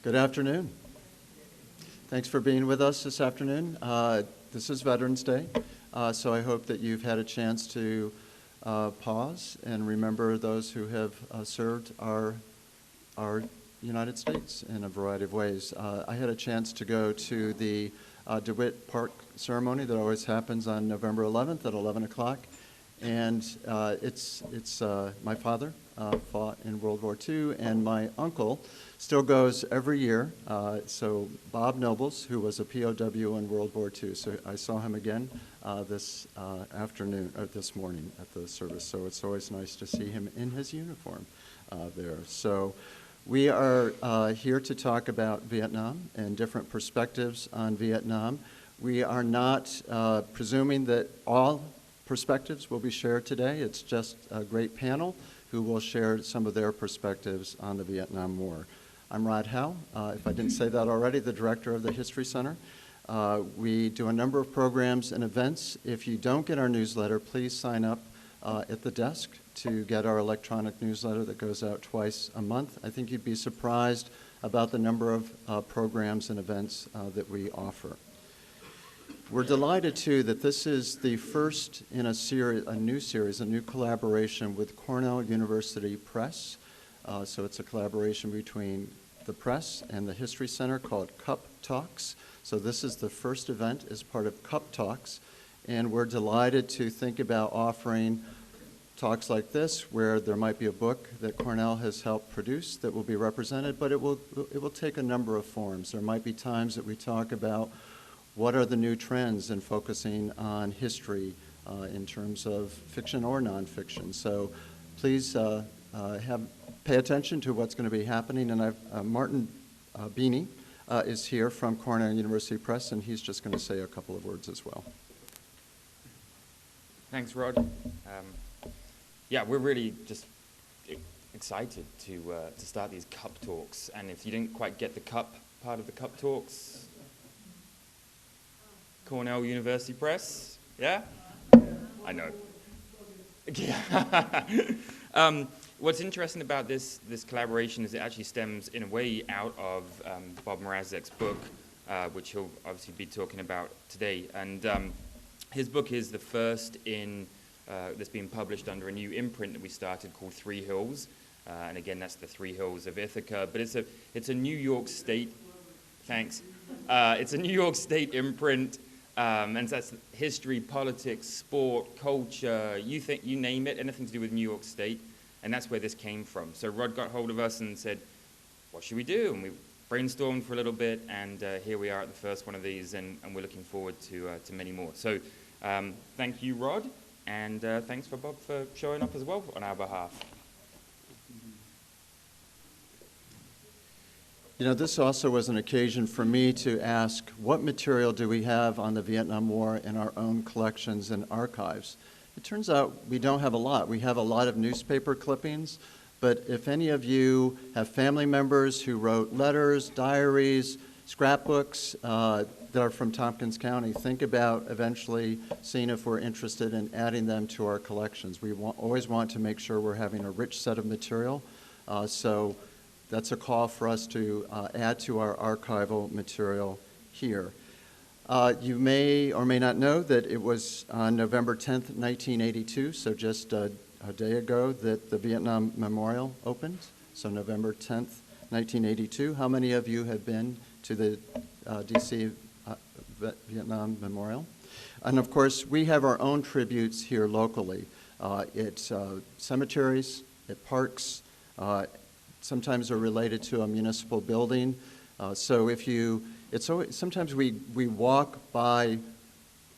Good afternoon. Thanks for being with us this afternoon. This is Veterans Day, so I hope that you've had a chance to pause and remember those who have served our United States in a variety of ways. I had a chance to go to the DeWitt Park ceremony that always happens on November 11th at 11 o'clock, and it's my father fought in World War II, and my uncle still goes every year. So Bob Nobles, who was a POW in World War II, so I saw him again this afternoon, or this morning at the service. So it's always nice to see him in his uniform there. So we are here to talk about Vietnam and different perspectives on Vietnam. We are not presuming that all perspectives will be shared today. It's just a great panel who will share some of their perspectives on the Vietnam War. I'm Rod Howe, if I didn't say that already, the director of the History Center. We do a number of programs and events. If you don't get our newsletter, please sign up at the desk to get our electronic newsletter that goes out twice a month. I think you'd be surprised about the number of programs and events that we offer. We're delighted, too, that this is the first in a new collaboration with Cornell University Press. So it's a collaboration between the press and the History Center called Cup Talks. So this is the first event as part of Cup Talks, and we're delighted to think about offering talks like this, where there might be a book that Cornell has helped produce that will be represented, but it will take a number of forms. There might be times that we talk about what are the new trends in focusing on history in terms of fiction or nonfiction. So please pay attention to what's going to be happening. And Martin Beanie is here from Cornell University Press, and he's just going to say a couple of words as well. Thanks, Rod. Yeah, we're really just excited to start these Cup Talks. And if you didn't quite get the Cup part of the Cup Talks, Cornell University Press, yeah? I know. Yeah. What's interesting about this collaboration is it actually stems in a way out of Bob Mrazek's book, which he'll obviously be talking about today. And his book is the first that's been published under a new imprint that we started called Three Hills. And again, that's the Three Hills of Ithaca. But it's a New York State, thanks. It's a New York State imprint. And that's history, politics, sport, culture, you name it, anything to do with New York State. And that's where this came from. So Rod got hold of us and said, what should we do? And we brainstormed for a little bit, and here we are at the first one of these, and we're looking forward to many more. So thank you, Rod, and thanks for Bob for showing up as well on our behalf. You know, this also was an occasion for me to ask, what material do we have on the Vietnam War in our own collections and archives? It turns out we don't have a lot. We have a lot of newspaper clippings, but if any of you have family members who wrote letters, diaries, scrapbooks that are from Tompkins County, think about eventually seeing if we're interested in adding them to our collections. We always want to make sure we're having a rich set of material, so that's a call for us to add to our archival material here. You may or may not know that it was on November 10th, 1982, so just a day ago, that the Vietnam Memorial opened. So November 10th, 1982. How many of you have been to the D.C. Vietnam Memorial? And of course, we have our own tributes here locally. At cemeteries, at parks, sometimes are related to a municipal building. So if you, sometimes we walk by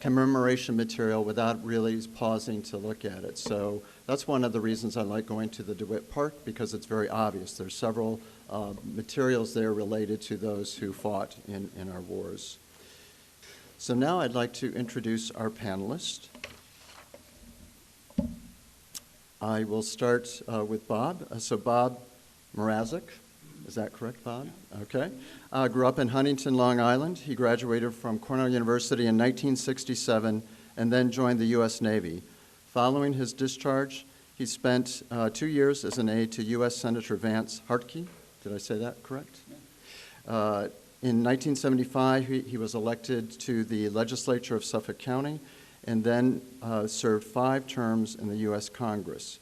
commemoration material without really pausing to look at it. So that's one of the reasons I like going to the DeWitt Park, because it's very obvious. There's several materials there related to those who fought in our wars. So now I'd like to introduce our panelists. I will start with Bob. So Bob Mrazek, is that correct, Bob? Okay. Grew up in Huntington, Long Island. He graduated from Cornell University in 1967 and then joined the U.S. Navy. Following his discharge, he spent 2 years as an aide to U.S. Senator Vance Hartke. Did I say that correct? In 1975, he was elected to the legislature of Suffolk County and then served 5 terms in the U.S. Congress.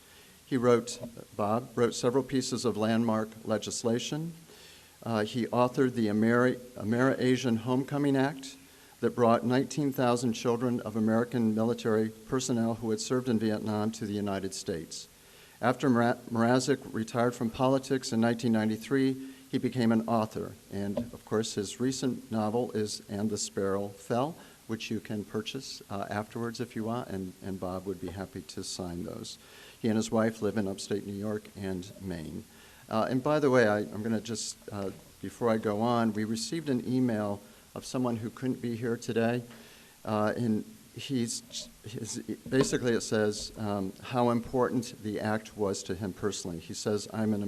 Bob wrote several pieces of landmark legislation. He authored the Ameri-Asian Homecoming Act that brought 19,000 children of American military personnel who had served in Vietnam to the United States. After Mrazek retired from politics in 1993, he became an author, and of course his recent novel is And the Sparrow Fell, which you can purchase afterwards if you want, and Bob would be happy to sign those. He and his wife live in upstate New York and Maine. And by the way, I'm going to just, before I go on, we received an email of someone who couldn't be here today, and basically it says how important the act was to him personally. He says, I'm an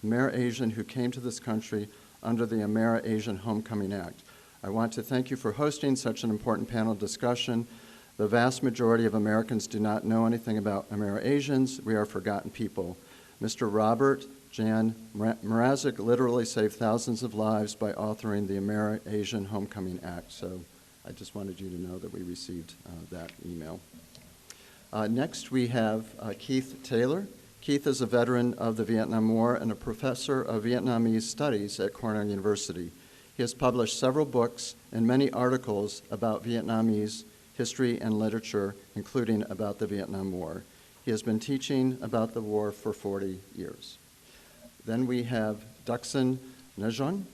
Ameri-Asian who came to this country under the Ameri-Asian Homecoming Act. I want to thank you for hosting such an important panel discussion. The vast majority of Americans do not know anything about Ameri-Asians. We are forgotten people. Mr. Robert Jan Mrazek literally saved thousands of lives by authoring the Ameri-Asian Homecoming Act. So I just wanted you to know that we received that email. Next, we have Keith Taylor. Keith is a veteran of the Vietnam War and a professor of Vietnamese studies at Cornell University. He has published several books and many articles about Vietnamese history and literature, including about the Vietnam War. He has been teaching about the war for 40 years. Then we have Duxon Najon.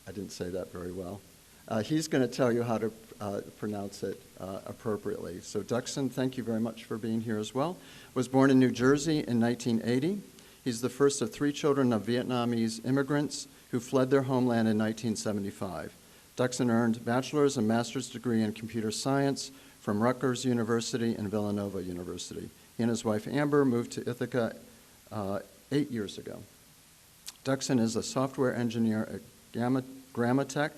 I didn't say that very well. He's going to tell you how to pronounce it appropriately. So Duxon, thank you very much for being here as well. Was born in New Jersey in 1980. He's the first of 3 children of Vietnamese immigrants who fled their homeland in 1975. Duxon earned bachelor's and master's degree in computer science from Rutgers University and Villanova University. He and his wife Amber moved to Ithaca 8 years ago. Duxon is a software engineer at Grammatech,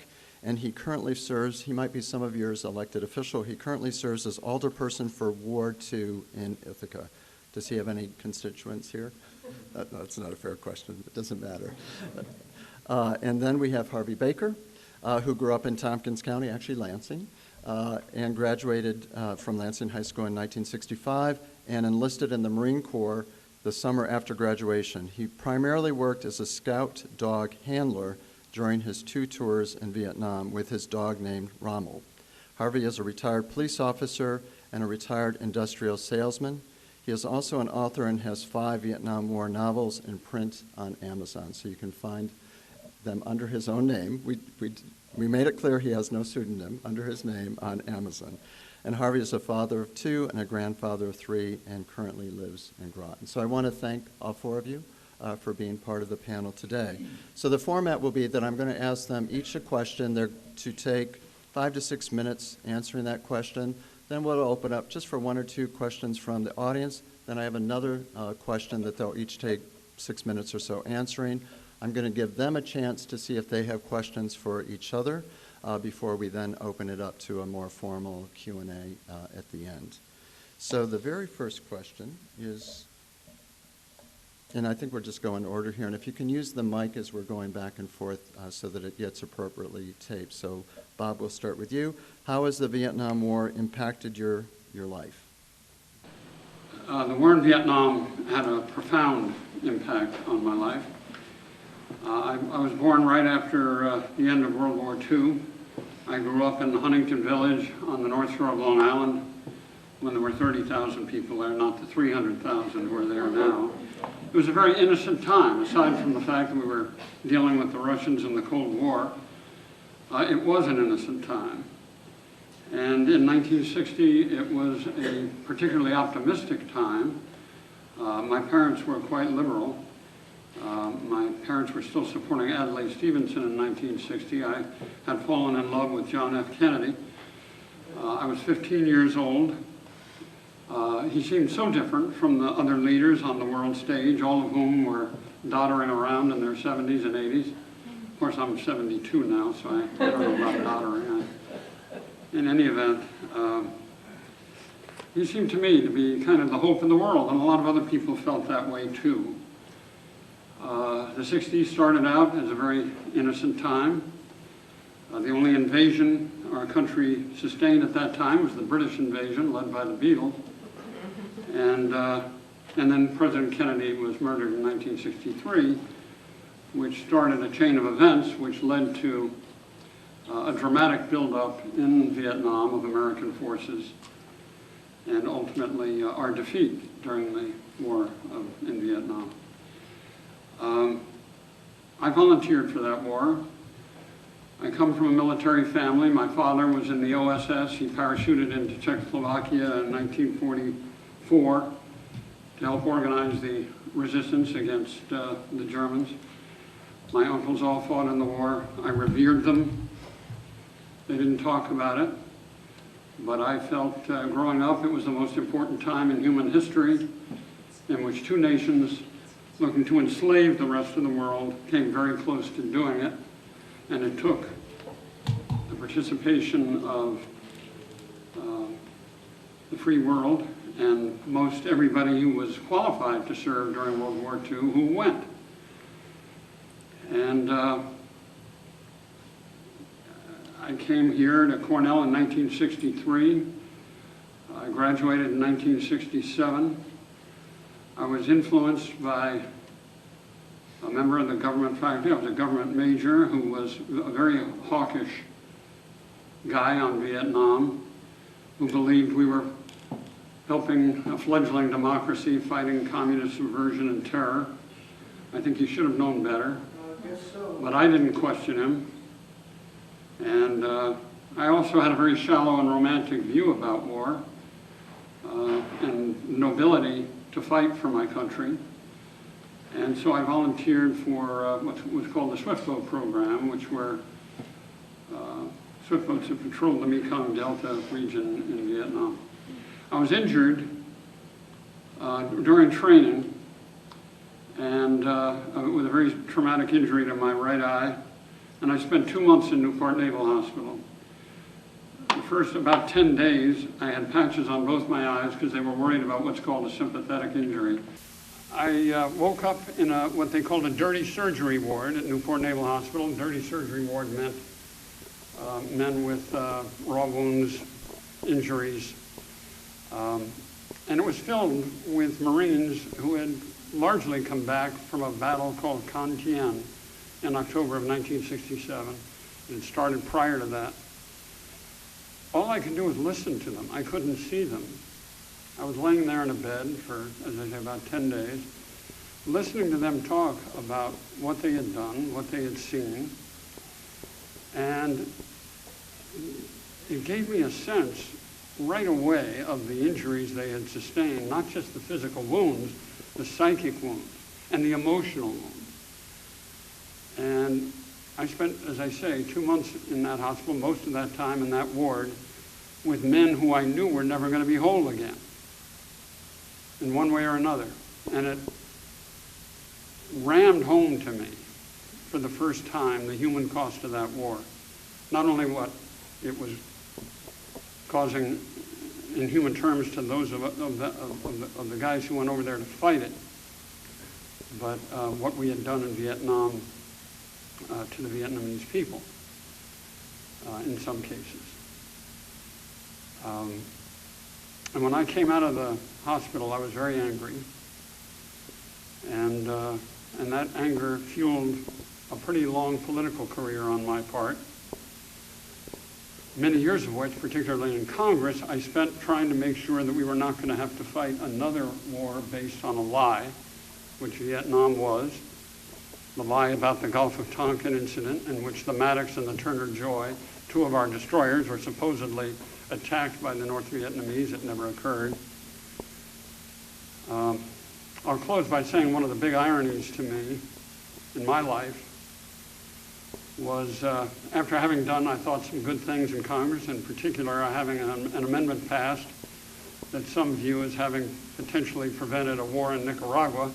and he currently serves, he might be some of yours elected official, he currently serves as alderperson for Ward 2 in Ithaca. Does he have any constituents here? That's not a fair question. It doesn't matter. And then we have Harvey Baker, who grew up in Tompkins County, actually Lansing, and graduated from Lansing High School in 1965 and enlisted in the Marine Corps the summer after graduation. He primarily worked as a scout dog handler during his 2 tours in Vietnam with his dog named Rommel. Harvey is a retired police officer and a retired industrial salesman. He is also an author and has 5 Vietnam War novels in print on Amazon, so you can find them under his own name. We made it clear he has no pseudonym, under his name on Amazon. And Harvey is a father of 2 and a grandfather of 3 and currently lives in Groton. So I want to thank all 4 of you for being part of the panel today. So the format will be that I'm going to ask them each a question. They're to take 5 to 6 minutes answering that question. Then we'll open up just for 1 or 2 questions from the audience. Then I have another question that they'll each take 6 minutes or so answering. I'm going to give them a chance to see if they have questions for each other before we then open it up to a more formal Q&A at the end. So the very first question is, and I think we're just going in order here, and if you can use the mic as we're going back and forth so that it gets appropriately taped. So Bob, we'll start with you. How has the Vietnam War impacted your life? The war in Vietnam had a profound impact on my life. I was born right after the end of World War II. I grew up in Huntington Village on the North Shore of Long Island when there were 30,000 people there, not the 300,000 who are there now. It was a very innocent time, aside from the fact that we were dealing with the Russians in the Cold War. It was an innocent time. And in 1960, it was a particularly optimistic time. My parents were quite liberal. My parents were still supporting Adlai Stevenson in 1960. I had fallen in love with John F. Kennedy. I was 15 years old. He seemed so different from the other leaders on the world stage, all of whom were doddering around in their 70s and 80s. Of course, I'm 72 now, so I don't know about doddering. In any event, he seemed to me to be kind of the hope of the world, and a lot of other people felt that way too. The 60s started out as a very innocent time. The only invasion our country sustained at that time was the British invasion led by the Beatles. And then President Kennedy was murdered in 1963, which started a chain of events which led to a dramatic buildup in Vietnam of American forces and ultimately our defeat during the war in Vietnam. I volunteered for that war. I come from a military family. My father was in the OSS. He parachuted into Czechoslovakia in 1944 to help organize the resistance against the Germans. My uncles all fought in the war. I revered them. They didn't talk about it, but I felt growing up it was the most important time in human history in which two nations looking to enslave the rest of the world came very close to doing it, and it took the participation of the free world and most everybody who was qualified to serve during World War II who went. And I came here to Cornell in 1963. I graduated in 1967. I was influenced by a member of the government faculty. I was a government major who was a very hawkish guy on Vietnam, who believed we were helping a fledgling democracy fighting communist subversion and terror. I think he should have known better, but I didn't question him. And I also had a very shallow and romantic view about war and nobility to fight for my country. And so I volunteered for what was called the Swift Boat program, which were swift boats that patrolled the Mekong Delta region in Vietnam. I was injured during training and with a very traumatic injury to my right eye, and I spent 2 months in Newport Naval Hospital. The first about 10 days, I had patches on both my eyes because they were worried about what's called a sympathetic injury. I woke up in what they called a dirty surgery ward at Newport Naval Hospital. Dirty surgery ward meant men with raw wounds, injuries. And it was filled with Marines who had largely come back from a battle called Can Tien in October of 1967. It started prior to that. All I could do was listen to them. I couldn't see them. I was laying there in a bed for, as I say, about 10 days, listening to them talk about what they had done, what they had seen, and it gave me a sense right away of the injuries they had sustained, not just the physical wounds, the psychic wounds, and the emotional wounds. And I spent, as I say, 2 months in that hospital, most of that time in that ward, with men who I knew were never going to be whole again, in one way or another. And it rammed home to me, for the first time, the human cost of that war. Not only what it was causing in human terms to those of the guys who went over there to fight it, but what we had done in Vietnam to the Vietnamese people in some cases. And when I came out of the hospital, I was very angry. And that anger fueled a pretty long political career on my part. Many years of which, particularly in Congress, I spent trying to make sure that we were not going to have to fight another war based on a lie, which Vietnam was. The lie about the Gulf of Tonkin incident, in which the Maddox and the Turner Joy, two of our destroyers, were supposedly attacked by the North Vietnamese. It never occurred. I'll close by saying one of the big ironies to me in my life was after having done, I thought, some good things in Congress, in particular having an amendment passed that some view as having potentially prevented a war in Nicaragua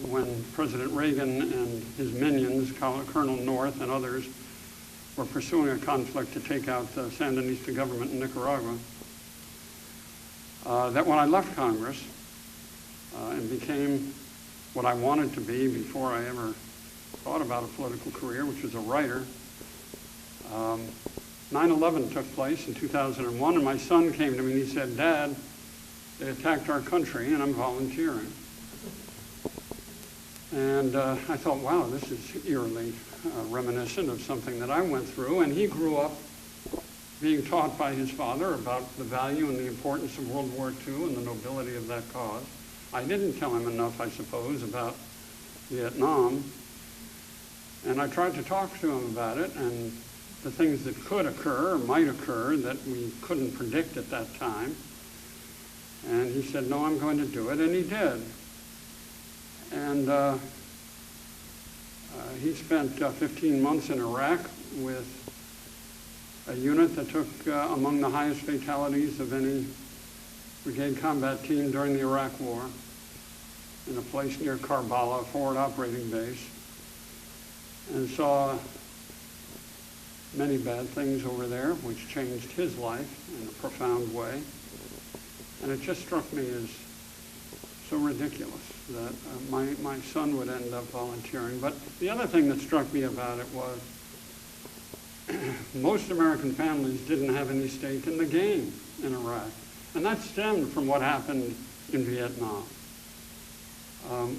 when President Reagan and his minions, Colonel North and others, were pursuing a conflict to take out the Sandinista government in Nicaragua. That when I left Congress and became what I wanted to be before I ever thought about a political career, which was a writer. 9/11 took place in 2001, and my son came to me and he said, "Dad, they attacked our country and I'm volunteering." And I thought, wow, this is eerily reminiscent of something that I went through. And he grew up being taught by his father about the value and the importance of World War II and the nobility of that cause. I didn't tell him enough, I suppose, about Vietnam. And I tried to talk to him about it and the things that could occur or might occur that we couldn't predict at that time. And he said, "No, I'm going to do it," and he did. And he spent 15 months in Iraq with a unit that took among the highest fatalities of any brigade combat team during the Iraq War in a place near Karbala, a forward operating base, and saw many bad things over there, which changed his life in a profound way. And it just struck me as so ridiculous that my son would end up volunteering. But the other thing that struck me about it was most American families didn't have any stake in the game in Iraq. And that stemmed from what happened in Vietnam.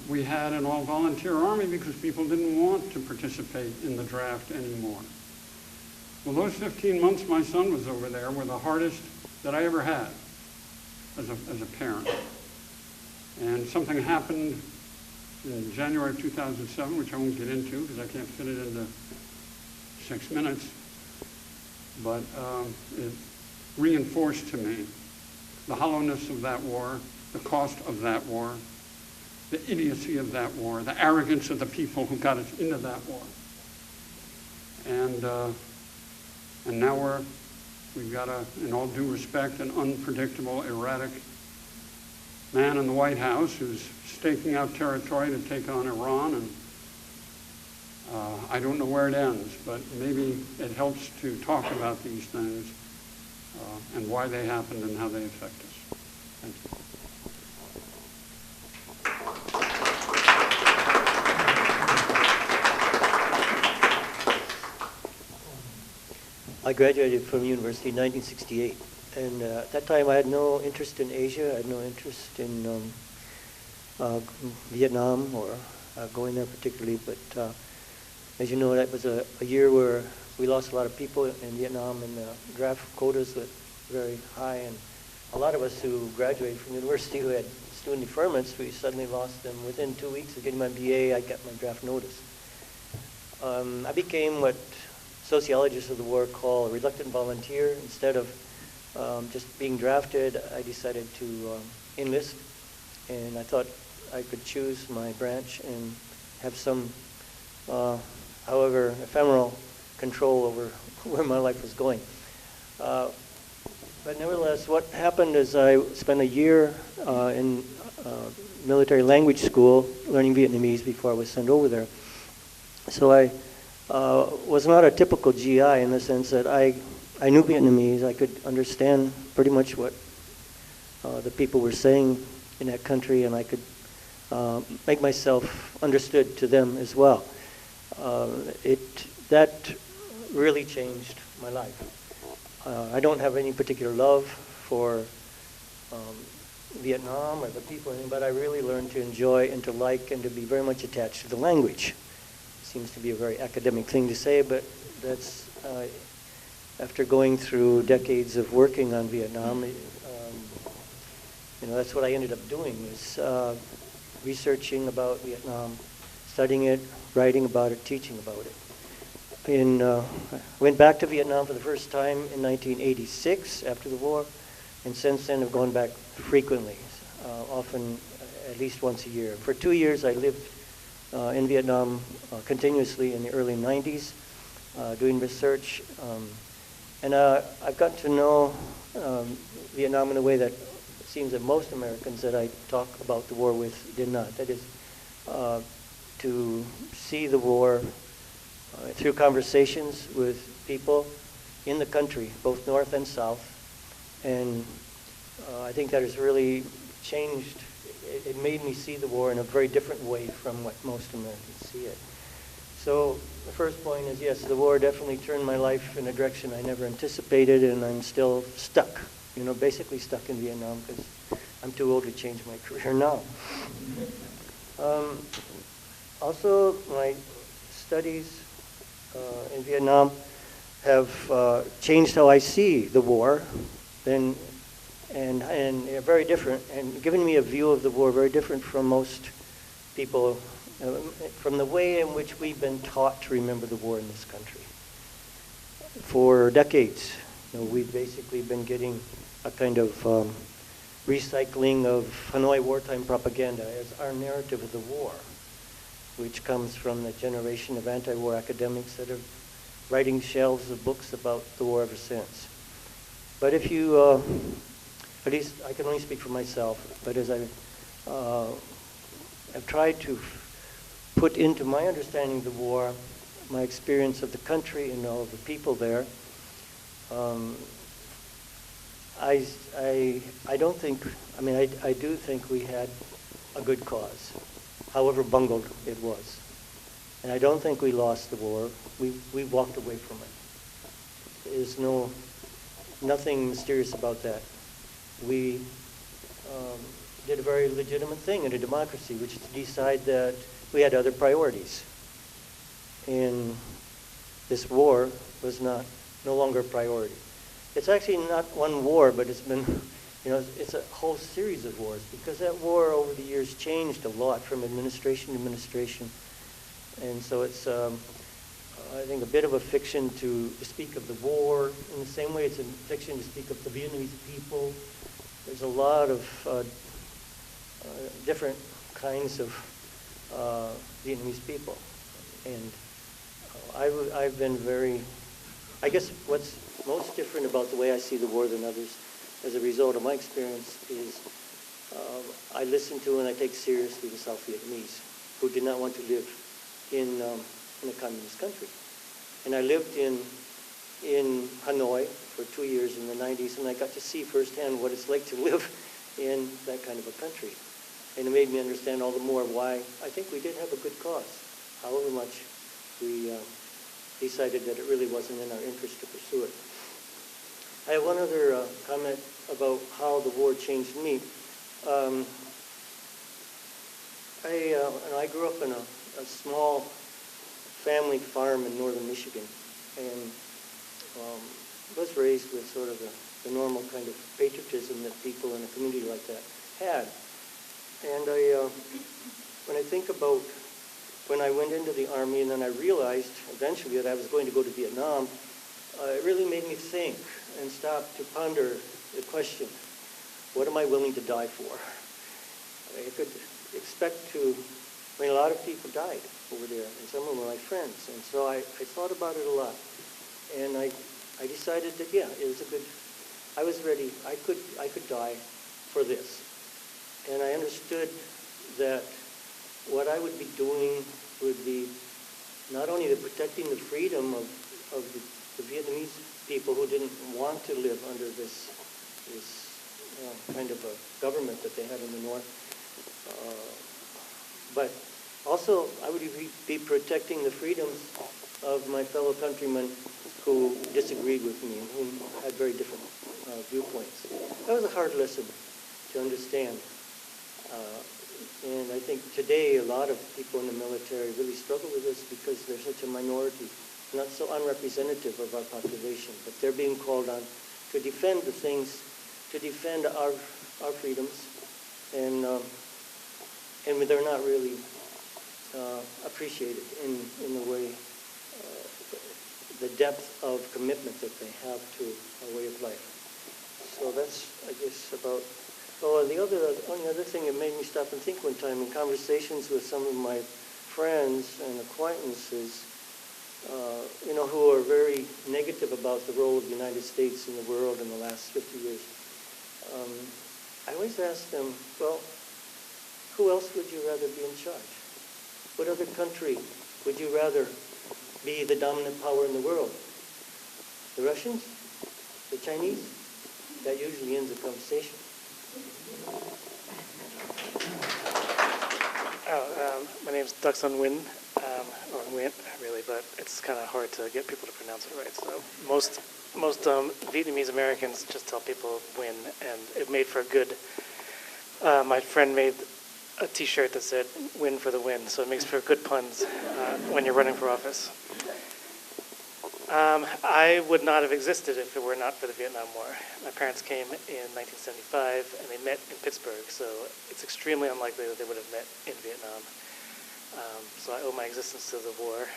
We had an all-volunteer army because people didn't want to participate in the draft anymore. Well, those 15 months my son was over there were the hardest that I ever had as a parent. And something happened in January of 2007, which I won't get into because I can't fit it into 6 minutes, but it reinforced to me the hollowness of that war, the cost of that war, the idiocy of that war, the arrogance of the people who got us into that war. And now we've got in all due respect, an unpredictable, erratic man in the White House who's staking out territory to take on Iran, and I don't know where it ends, but maybe it helps to talk about these things and why they happened and how they affect us. Thank you. I graduated from university in 1968, and at that time I had no interest in Asia. I had no interest in Vietnam or going there particularly, but as you know, that was a year where we lost a lot of people in Vietnam, and the draft quotas were very high, and a lot of us who graduated from university who had student deferments, we suddenly lost them. Within 2 weeks of getting my BA, I got my draft notice. I became what sociologists of the war call a reluctant volunteer. Instead of just being drafted, I decided to enlist, and I thought I could choose my branch and have some, however ephemeral, control over where my life was going. But nevertheless, what happened is I spent a year in military language school learning Vietnamese before I was sent over there. So I was not a typical GI in the sense that I knew Vietnamese. I could understand pretty much what the people were saying in that country, and I could make myself understood to them as well. That really changed my life. I don't have any particular love for Vietnam or the people, but I really learned to enjoy and to like and to be very much attached to the language. Seems to be a very academic thing to say, but that's after going through decades of working on Vietnam, that's what I ended up doing, is researching about Vietnam, studying it, writing about it, teaching about it. I went back to Vietnam for the first time in 1986 after the war, and since then have gone back frequently, often at least once a year. For 2 years I lived in Vietnam continuously in the early 90s, doing research. And I've gotten to know Vietnam in a way that it seems that most Americans that I talk about the war with did not. That is, to see the war through conversations with people in the country, both North and South. And I think that has really changed it made me see the war in a very different way from what most Americans see it. So the first point is, yes, the war definitely turned my life in a direction I never anticipated, and I'm still stuck, basically stuck in Vietnam because I'm too old to change my career now. Also, my studies in Vietnam have changed how I see the war, and they're very different, and given me a view of the war very different from most people, from the way in which we've been taught to remember the war in this country. For decades, we've basically been getting a kind of recycling of Hanoi wartime propaganda as our narrative of the war, which comes from the generation of anti-war academics that are writing shelves of books about the war ever since. But if you, at least I can only speak for myself, but as I've tried to put into my understanding of the war, my experience of the country and all the people there, I don't think, I do think we had a good cause, however bungled it was. And I don't think we lost the war. We walked away from it. There's nothing mysterious about that. We did a very legitimate thing in a democracy, which is to decide that we had other priorities. And this war was no longer a priority. It's actually not one war, but it's been, it's a whole series of wars, because that war over the years changed a lot from administration to administration. And so it's, I think, a bit of a fiction to speak of the war in the same way it's a fiction to speak of the Vietnamese people. There's a lot of different kinds of Vietnamese people. And I've been I guess what's most different about the way I see the war than others as a result of my experience is I listen to and I take seriously the South Vietnamese who did not want to live in a communist country. And I lived in Hanoi for 2 years in the 90s, and I got to see firsthand what it's like to live in that kind of a country. And it made me understand all the more why I think we did have a good cause, however much we decided that it really wasn't in our interest to pursue it. I have one other comment about how the war changed me. I grew up in a small family farm in northern Michigan, and was raised with sort of the normal kind of patriotism that people in a community like that had. And when I think about when I went into the Army and then I realized eventually that I was going to go to Vietnam, it really made me think and stop to ponder the question, what am I willing to die for? I could expect to, a lot of people died over there, and some of them were my friends, and so I thought about it a lot. And I decided that, yeah, it was I was ready, I could die for this. And I understood that what I would be doing would be not only the protecting the freedom of the Vietnamese people who didn't want to live under this kind of a government that they had in the north, but also I would be protecting the freedoms of my fellow countrymen who disagreed with me and who had very different viewpoints. That was a hard lesson to understand. And I think today a lot of people in the military really struggle with this because they're such a minority, not so unrepresentative of our population, but they're being called on to defend the things, to defend our freedoms, and they're not really appreciated in the way, the depth of commitment that they have to our way of life. So that's, I guess, about. Oh, the only other thing that made me stop and think one time in conversations with some of my friends and acquaintances, who are very negative about the role of the United States in the world in the last 50 years. I always ask them, well, who else would you rather be in charge? What other country would you rather be the dominant power in the world? The Russians? The Chinese? That usually ends the conversation. My name's Duxon Nguyen, or Nguyen, really, but it's kind of hard to get people to pronounce it right. So most Vietnamese Americans just tell people Nguyen, and it made for a good. My friend made a T-shirt that said "Win for the win," so it makes for good puns when you're running for office. I would not have existed if it were not for the Vietnam War. My parents came in 1975, and they met in Pittsburgh, so it's extremely unlikely that they would have met in Vietnam. So I owe my existence to the war,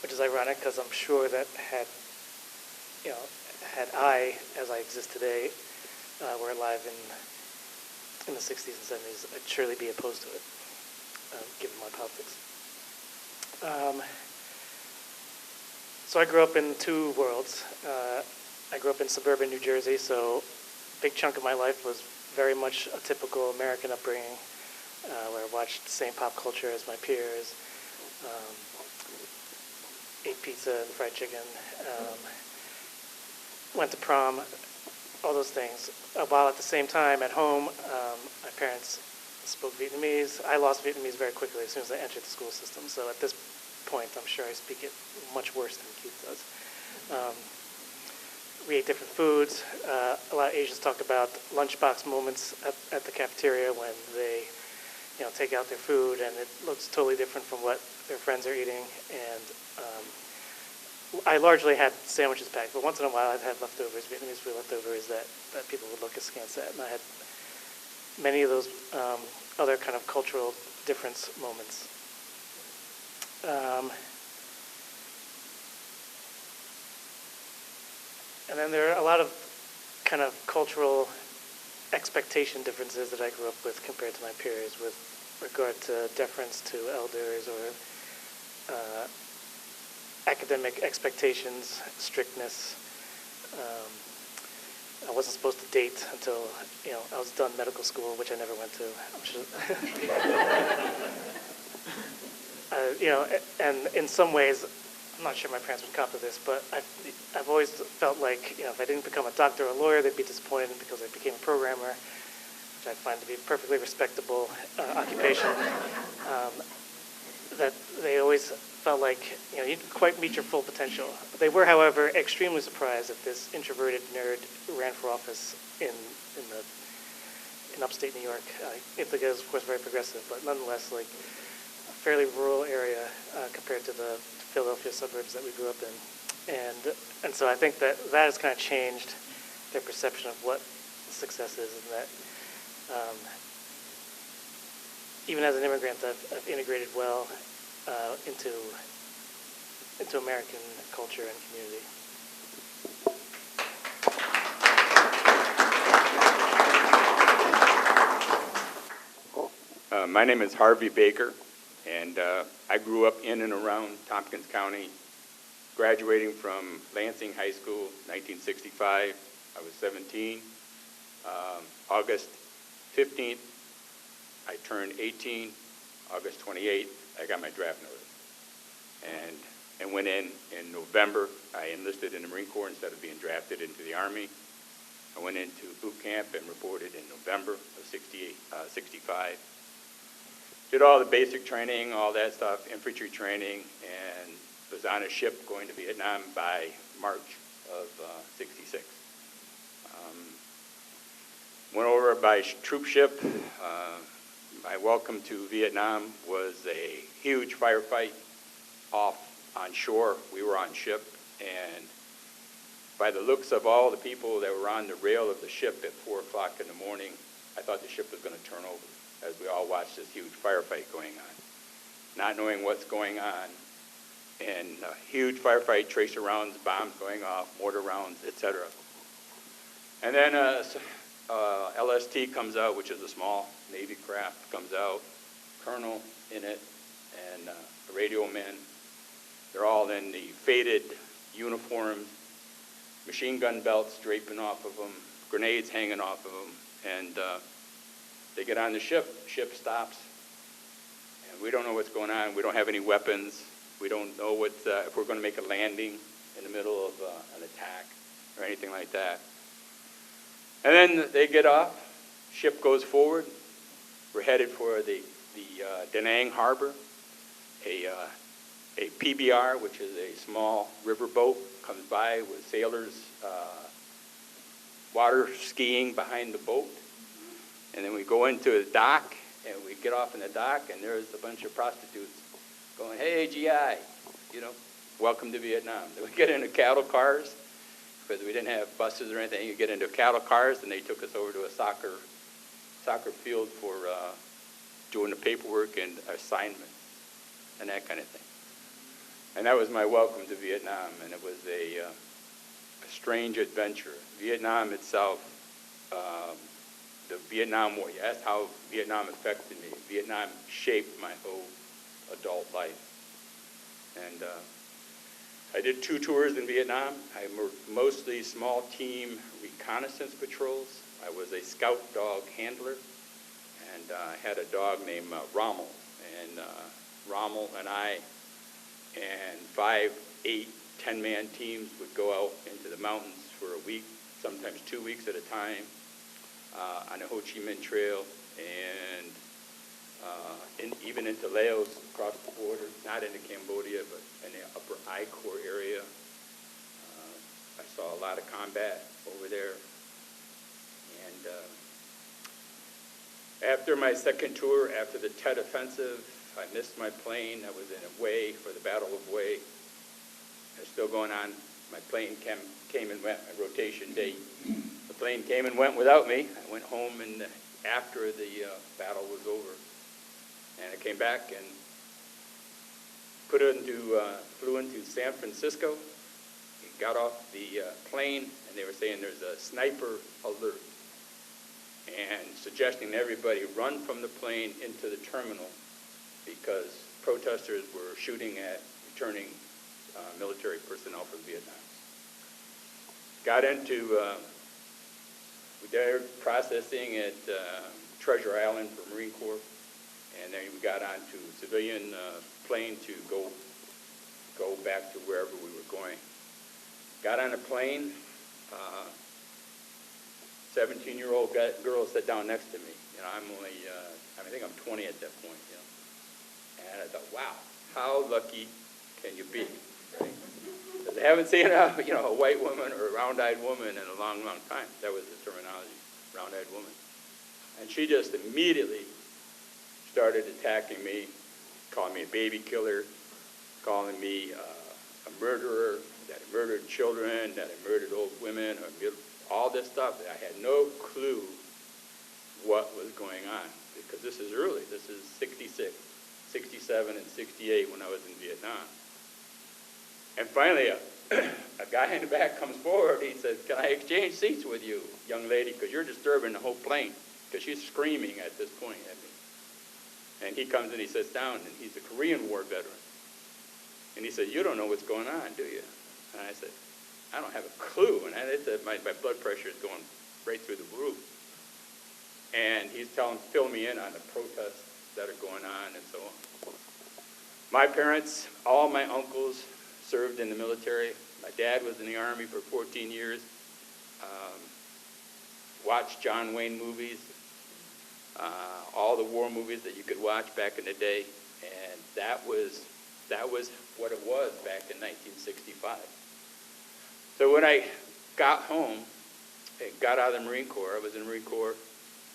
which is ironic because I'm sure that had I, as I exist today, were alive in the 60s and 70s, I'd surely be opposed to it, given my politics. So I grew up in two worlds. I grew up in suburban New Jersey, so a big chunk of my life was very much a typical American upbringing, where I watched the same pop culture as my peers, ate pizza and fried chicken, went to prom, all those things. While at the same time at home, my parents spoke Vietnamese. I lost Vietnamese very quickly as soon as I entered the school system, so at this point, I'm sure I speak it much worse than Keith does. We ate different foods. A lot of Asians talk about lunchbox moments at the cafeteria when they, take out their food and it looks totally different from what their friends are eating. And I largely had sandwiches packed, but once in a while I'd had leftovers, Vietnamese food leftovers that people would look askance at, and I had many of those other kind of cultural difference moments. And then there are a lot of kind of cultural expectation differences that I grew up with compared to my peers with regard to deference to elders or academic expectations, strictness. I wasn't supposed to date until, I was done medical school, which I never went to. And in some ways, I'm not sure my parents would cop to this, but I've always felt like, if I didn't become a doctor or a lawyer, they'd be disappointed because I became a programmer, which I find to be a perfectly respectable occupation. That they always felt like, you didn't quite meet your full potential. They were, however, extremely surprised that this introverted nerd ran for office in upstate New York. Ithaca is, of course, very progressive, but nonetheless, like, fairly rural area compared to the Philadelphia suburbs that we grew up in. And so I think that has kind of changed their perception of what success is, and that even as an immigrant, I've integrated well into American culture and community. My name is Harvey Baker, and I grew up in and around Tompkins County, graduating from Lansing High School, 1965. I was 17. August 15th, I turned 18. August 28th, I got my draft notice. And went in November. I enlisted in the Marine Corps instead of being drafted into the Army. I went into boot camp and reported in November of 65. Did all the basic training, all that stuff, infantry training, and was on a ship going to Vietnam by March of 66. Went over by troop ship. My welcome to Vietnam was a huge firefight off on shore. We were on ship, and by the looks of all the people that were on the rail of the ship at 4 o'clock in the morning, I thought the ship was going to turn over as we all watched this huge firefight going on, not knowing what's going on, and a huge firefight, tracer rounds, bombs going off, mortar rounds, etc. And then LST comes out, which is a small Navy craft, comes out, colonel in it, and a radio man. They're all in the faded uniforms, machine gun belts draping off of them, grenades hanging off of them, and they get on the ship. Ship stops, and we don't know what's going on. We don't have any weapons. We don't know if we're going to make a landing in the middle of an attack or anything like that. And then they get off. Ship goes forward. We're headed for the the Da Nang Harbor, a PBR, which is a small riverboat, comes by with sailors water skiing behind the boat. And then we go into the dock, and we get off in the dock, and there's a bunch of prostitutes going, "Hey, GI, you know, welcome to Vietnam." Then we get into cattle cars, because we didn't have buses or anything. You get into cattle cars, and they took us over to a soccer field for doing the paperwork and assignments and that kind of thing. And that was my welcome to Vietnam, and it was a strange adventure. Vietnam itself, the Vietnam War, you asked how Vietnam affected me. Vietnam shaped my whole adult life. And I did 2 tours in Vietnam. I worked mostly small team reconnaissance patrols. I was a scout dog handler, and I had a dog named Rommel. And Rommel and I and 5, 8, 10-man teams would go out into the mountains for a week, sometimes 2 weeks at a time, on the Ho Chi Minh Trail, and even into Laos, across the border, not into Cambodia, but in the upper I Corps area. I saw a lot of combat over there. And after my second tour, after the Tet Offensive, I missed my plane. I was in Hue for the Battle of Hue. It's still going on. My plane came and went, my rotation date. The plane came and went without me. I went home after the battle was over. And I came back and flew into San Francisco. Got off the plane, and they were saying there's a sniper alert, and suggesting everybody run from the plane into the terminal because protesters were shooting at returning military personnel from Vietnam. Got into their processing at Treasure Island for Marine Corps, and then we got onto a civilian plane to go back to wherever we were going. Got on a plane, 17-year-old girl sat down next to me. You know, I'm only, I think I'm 20 at that point, you know. And I thought, wow, how lucky can you be, right? Because I haven't seen a white woman or a round-eyed woman in a long, long time. That was the terminology, round-eyed woman. And she just immediately started attacking me, calling me a baby killer, calling me a murderer, that I murdered children, that I murdered old women, all this stuff. I had no clue what was going on, because this is early. This is 66, 67, and 68 when I was in Vietnam. And finally, a guy in the back comes forward. He says, "Can I exchange seats with you, young lady, because you're disturbing the whole plane," because she's screaming at this point at me. And he comes and he sits down, and he's a Korean War veteran. And he said, "You don't know what's going on, do you?" And I said, "I don't have a clue." And my blood pressure is going right through the roof. And he's fill me in on the protests that are going on and so on. My parents, all my uncles served in the military. My dad was in the Army for 14 years. Watched John Wayne movies, all the war movies that you could watch back in the day. And that was what it was back in 1965. So when I got home, I got out of the Marine Corps. I was in the Marine Corps.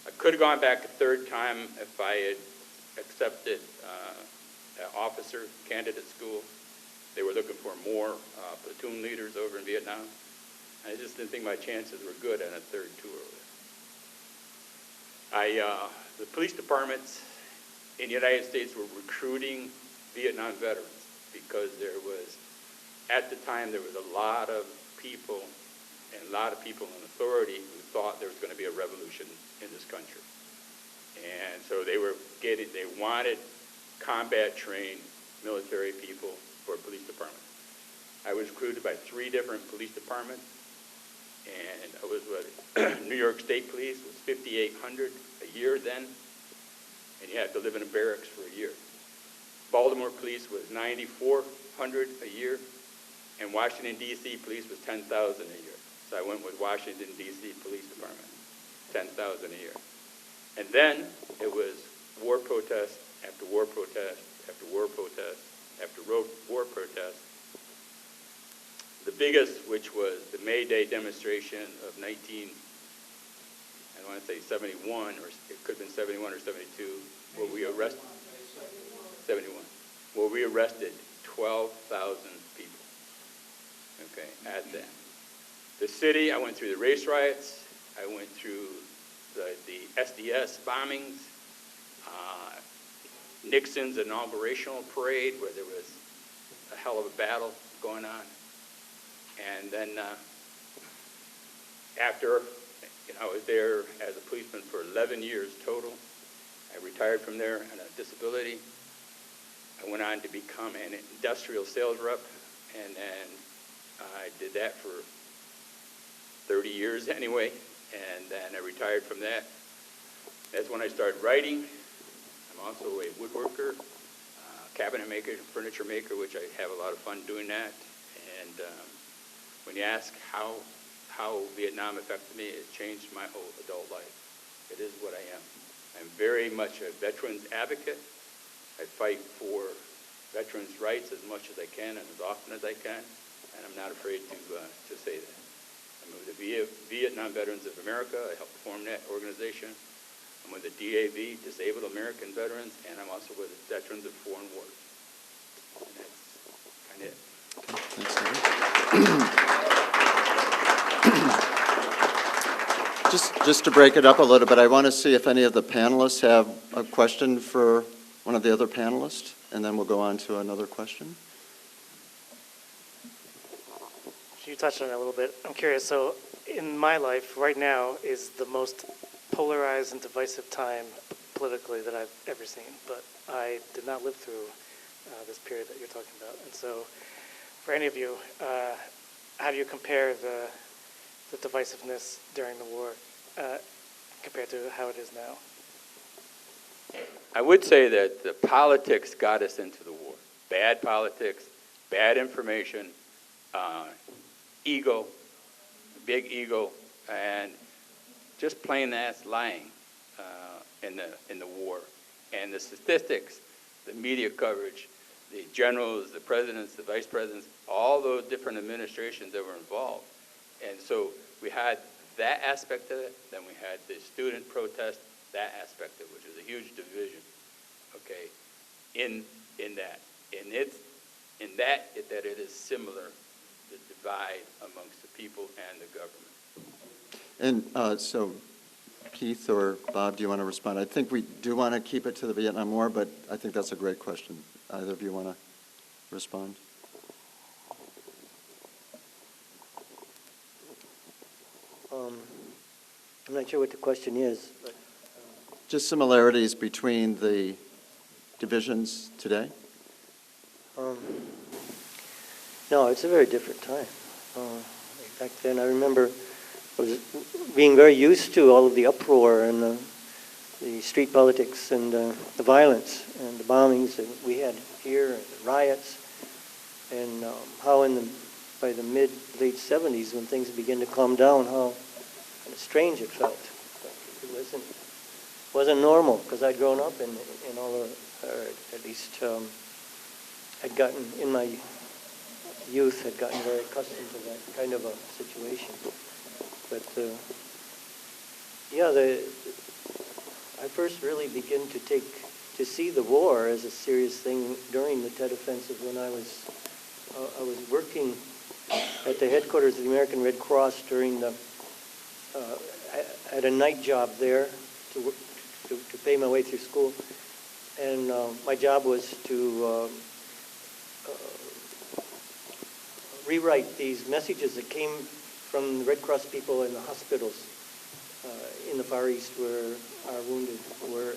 I could have gone back a third time if I had accepted an officer candidate school. They were looking for more platoon leaders over in Vietnam. I just didn't think my chances were good on a third tour. The police departments in the United States were recruiting Vietnam veterans because at the time, there was a lot of people in authority who thought there was going to be a revolution in this country. And so they wanted combat-trained military people for police departments. I was recruited by 3 different police departments, and I was with New York State Police was $5,800 a year then, and you had to live in a barracks for a year. Baltimore Police was $9,400 a year, and Washington, D.C. Police was $10,000 a year. So I went with Washington, D.C. Police Department, $10,000 a year. And then it was war protest after war protest, after war protest, after war protest. The biggest, which was the May Day demonstration of I want to say 71, or it could have been 71 or 72, where we arrested, 71, where we arrested 12,000 people, okay, at that. The city, I went through the race riots, I went through the SDS bombings, Nixon's inaugurational parade, where there was a hell of a battle going on. And then after, I was there as a policeman for 11 years total. I retired from there on a disability. I went on to become an industrial sales rep, and then I did that for 30 years anyway, and then I retired from that. That's when I started writing. I'm also a woodworker, cabinet maker, furniture maker, which I have a lot of fun doing that. And when you ask how Vietnam affected me, it changed my whole adult life. It is what I am. I'm very much a veterans advocate. I fight for veterans' rights as much as I can and as often as I can, and I'm not afraid to say that. I'm with the Vietnam Veterans of America. I helped form that organization. I'm with the DAV, Disabled American Veterans, and I'm also with the Veterans of Foreign Wars. And that's kind of it. Just to break it up a little bit, I want to see if any of the panelists have a question for one of the other panelists, and then we'll go on to another question. You touched on it a little bit. I'm curious, so in my life right now is the most polarized and divisive time politically that I've ever seen, but I did not live through this period that you're talking about. And so for any of you, how do you compare the divisiveness during the war compared to how it is now? I would say that the politics got us into the war. Bad politics, bad information, ego, big ego, and just plain ass lying in the war. And the statistics, the media coverage, the generals, the presidents, the vice presidents, all those different administrations that were involved. And so we had that aspect of it, then we had the student protest, that aspect of it, which is a huge division, okay, in that. And it's in that it is similar, the divide amongst the people and the government. And so Keith or Bob, do you want to respond? I think we do want to keep it to the Vietnam War, but I think that's a great question. Either of you want to respond? I'm not sure what the question is, but Just similarities between the divisions today? no, it's a very different time. Back then, I remember I was being very used to all of the uproar and the street politics and the violence and the bombings that we had here and the riots, and how by the late 70s, when things began to calm down, how kind of strange it felt. It wasn't normal, because I'd grown up in all of, or at least had gotten, in my youth, had gotten very accustomed to that kind of a situation. But yeah, I first really began to see the war as a serious thing during the Tet Offensive, when I was working at the headquarters of the American Red Cross during I had a night job there to pay my way through school, and my job was to rewrite these messages that came from the Red Cross people in the hospitals in the Far East where our wounded were,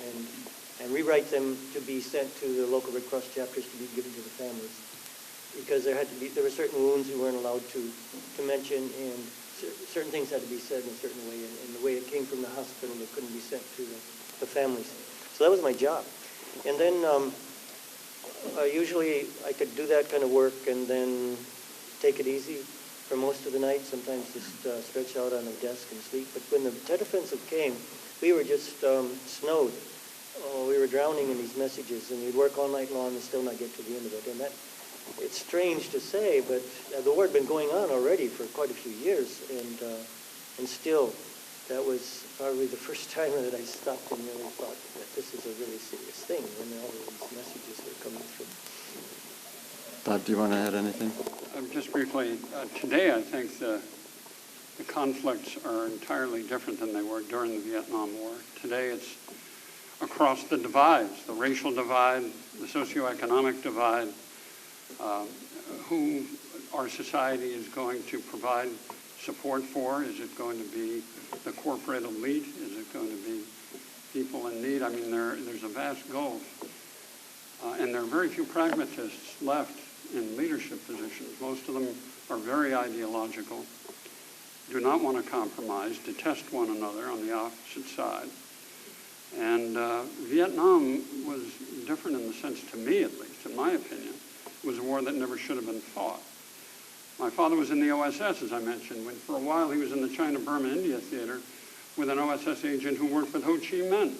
and rewrite them to be sent to the local Red Cross chapters to be given to the families, because there were certain wounds we weren't allowed to mention, and certain things had to be said in a certain way, and the way it came from the hospital, it couldn't be sent to the families. So that was my job. And then usually I could do that kind of work and then take it easy for most of the night, sometimes just stretch out on a desk and sleep. But when the Tet Offensive came, we were just snowed we were drowning in these messages, and we'd work all night long and still not get to the end of it. And that, it's strange to say, but the war had been going on already for quite a few years, and still, that was probably the first time that I stopped and really thought that this is a really serious thing when all of these messages were coming through. Bob, do you want to add anything? Just briefly, today I think the conflicts are entirely different than they were during the Vietnam War. Today it's across the divides, the racial divide, the socioeconomic divide, who our society is going to provide support for. Is it going to be the corporate elite? Is it going to be people in need? I mean, there's a vast gulf. And there are very few pragmatists left in leadership positions. Most of them are very ideological, do not want to compromise, detest one another on the opposite side. And Vietnam was different in the sense, to me at least, in my opinion, it was a war that never should have been fought. My father was in the OSS, as I mentioned, when for a while he was in the China-Burma-India theater with an OSS agent who worked with Ho Chi Minh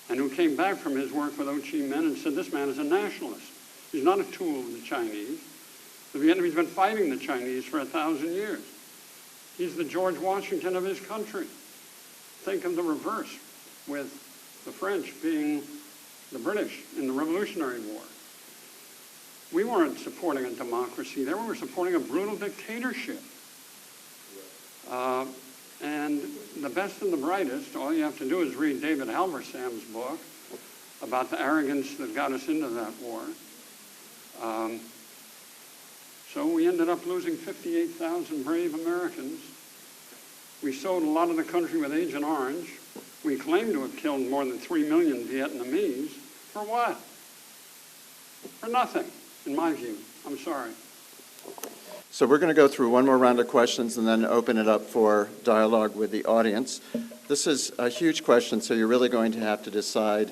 and who came back from his work with Ho Chi Minh and said, this man is a nationalist. He's not a tool of the Chinese. The Vietnamese have been fighting the Chinese for 1,000 years. He's the George Washington of his country. Think of the reverse, with the French being the British in the Revolutionary War. We weren't supporting a democracy there. We were supporting a brutal dictatorship. And the best and the brightest, all you have to do is read David Halversam's book about the arrogance that got us into that war. So we ended up losing 58,000 brave Americans. We sold a lot of the country with Agent Orange. We claim to have killed more than 3 million Vietnamese. For what? For nothing, in my view. I'm sorry. So we're going to go through one more round of questions and then open it up for dialogue with the audience. This is a huge question, so you're really going to have to decide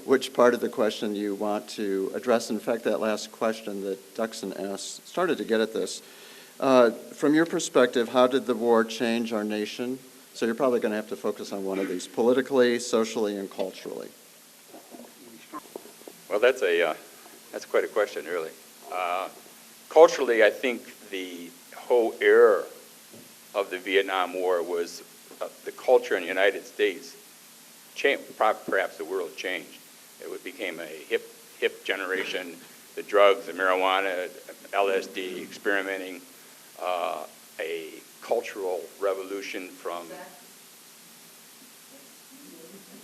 which part of the question you want to address. In fact, that last question that Duxon asked started to get at this. From your perspective, how did the war change our nation? So you're probably going to have to focus on one of these, politically, socially, and culturally. Well, that's quite a question, really. Culturally, I think the whole era of the Vietnam War was the culture in the United States changed, perhaps the world changed. It became a hip generation, the drugs, the marijuana, LSD, experimenting, a cultural revolution from...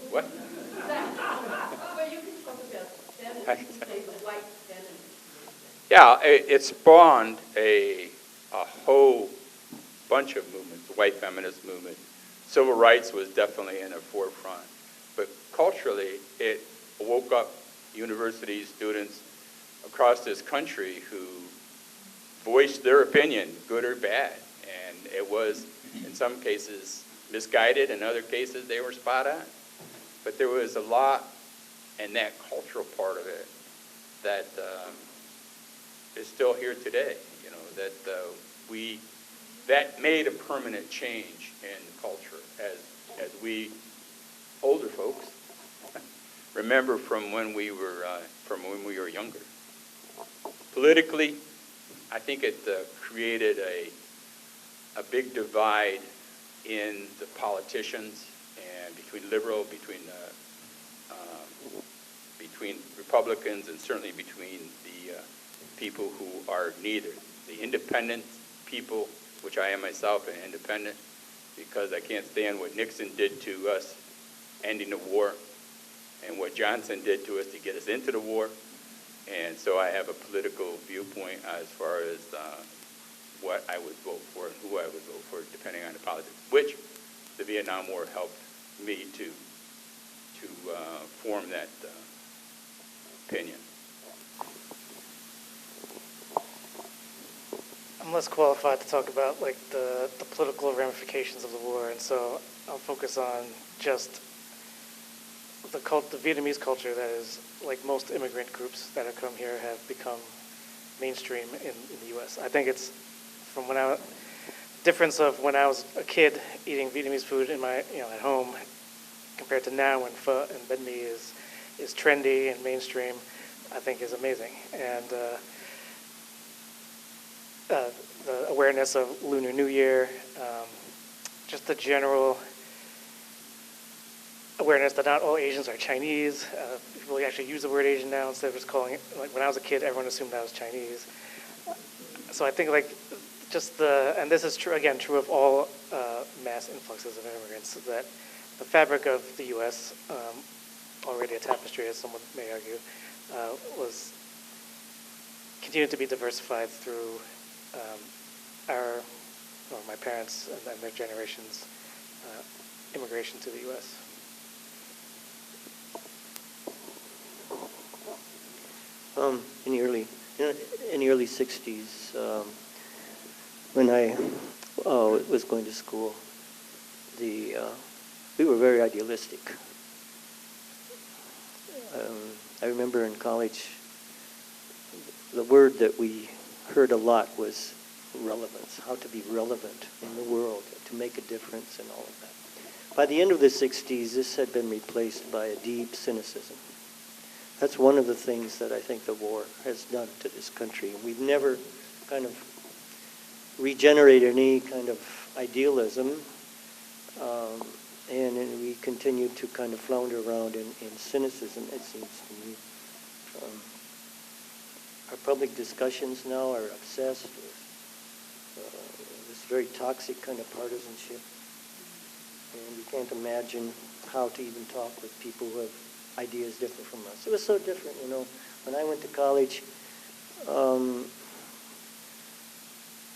What? Well, you can talk about them, you can say the white feminist. Yeah, it spawned a whole bunch of movements, the white feminist movement. Civil rights was definitely in the forefront. But culturally, it woke up university students across this country who voiced their opinion, good or bad. And it was, in some cases, misguided. In other cases, they were spot on. But there was a lot in that cultural part of it that is still here today. You know, that made a permanent change in culture as we older folks remember from when we were younger. Politically, I think it created a big divide in the politicians and between liberal, between Republicans, and certainly between the people who are neither. The independent people, which I am myself an independent, because I can't stand what Nixon did to us ending the war and what Johnson did to us to get us into the war. And so I have a political viewpoint as far as what I would vote for and who I would vote for, depending on the politics, which the Vietnam War helped me to form that opinion. I'm less qualified to talk about like the political ramifications of the war, and so I'll focus on just the Vietnamese culture that is, like most immigrant groups that have come here, have become mainstream in the U.S. I think it's from difference of when I was a kid eating Vietnamese food in my at home compared to now when pho and banh mi is is trendy and mainstream, I think is amazing. And the awareness of Lunar New Year, just the general awareness that not all Asians are Chinese. People actually use the word Asian now instead of just calling it, like when I was a kid, everyone assumed I was Chinese. So I think like just and this is true, again, true of all mass influxes of immigrants, that the fabric of the U.S., already a tapestry, as someone may argue, was continued to be diversified through my parents and their generations' immigration to the U.S. In the early 60s, when I was going to school, we were very idealistic. I remember in college, the word that we heard a lot was relevance, how to be relevant in the world, to make a difference and all of that. By the end of the 60s, this had been replaced by a deep cynicism. That's one of the things that I think the war has done to this country. We've never kind of regenerated any kind of idealism, and we continue to kind of flounder around in cynicism, it seems to me. Our public discussions now are obsessed with this very toxic kind of partisanship, and we can't imagine how to even talk with people who have ideas different from us. It was so different, you know. When I went to college,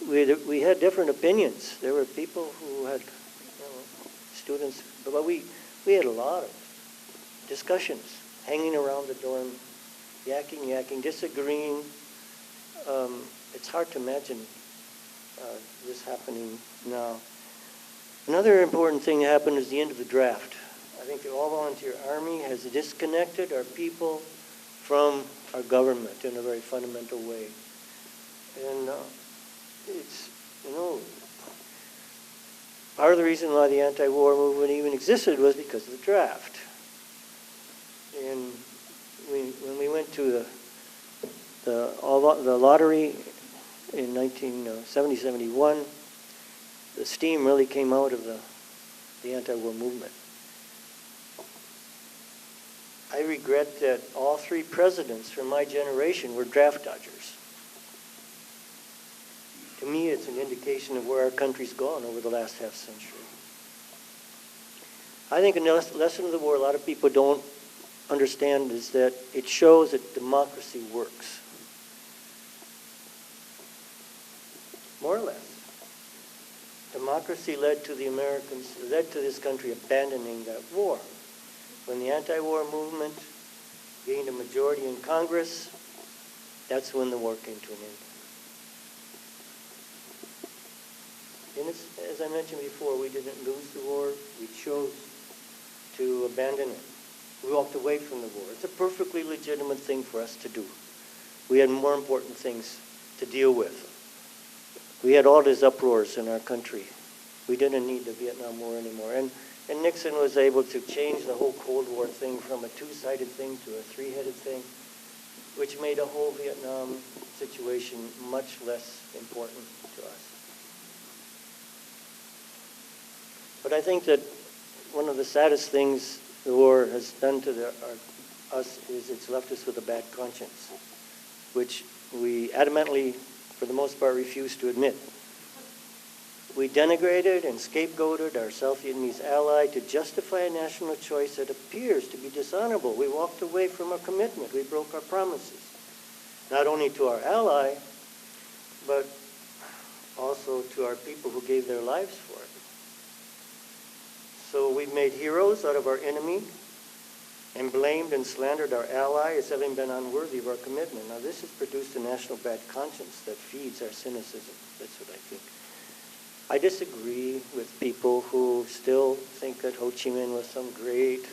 we had different opinions. There were people who had, students, but we had a lot of discussions, hanging around the dorm, yakking, disagreeing. It's hard to imagine this happening now. Another important thing that happened is the end of the draft. I think the all-volunteer Army has disconnected our people from our government in a very fundamental way. And it's, part of the reason why the anti-war movement even existed was because of the draft. And when we went to the lottery in 1970-71, the steam really came out of the anti-war movement. I regret that all three presidents from my generation were draft dodgers. To me, it's an indication of where our country's gone over the last half century. I think a lesson of the war a lot of people don't understand is that it shows that democracy works. More or less. Democracy led to this country abandoning that war. When the anti-war movement gained a majority in Congress, that's when the war came to an end. And as I mentioned before, we didn't lose the war. We chose to abandon it. We walked away from the war. It's a perfectly legitimate thing for us to do. We had more important things to deal with. We had all these uproars in our country. We didn't need the Vietnam War anymore. And Nixon was able to change the whole Cold War thing from a two-sided thing to a three-headed thing, which made the whole Vietnam situation much less important to us. But I think that one of the saddest things the war has done to us is it's left us with a bad conscience, which we adamantly, for the most part, refuse to admit. We denigrated and scapegoated our South Vietnamese ally to justify a national choice that appears to be dishonorable. We walked away from our commitment. We broke our promises, not only to our ally, but also to our people who gave their lives for it. So we've made heroes out of our enemy and blamed and slandered our ally as having been unworthy of our commitment. Now this has produced a national bad conscience that feeds our cynicism. That's what I think. I disagree with people who still think that Ho Chi Minh was some great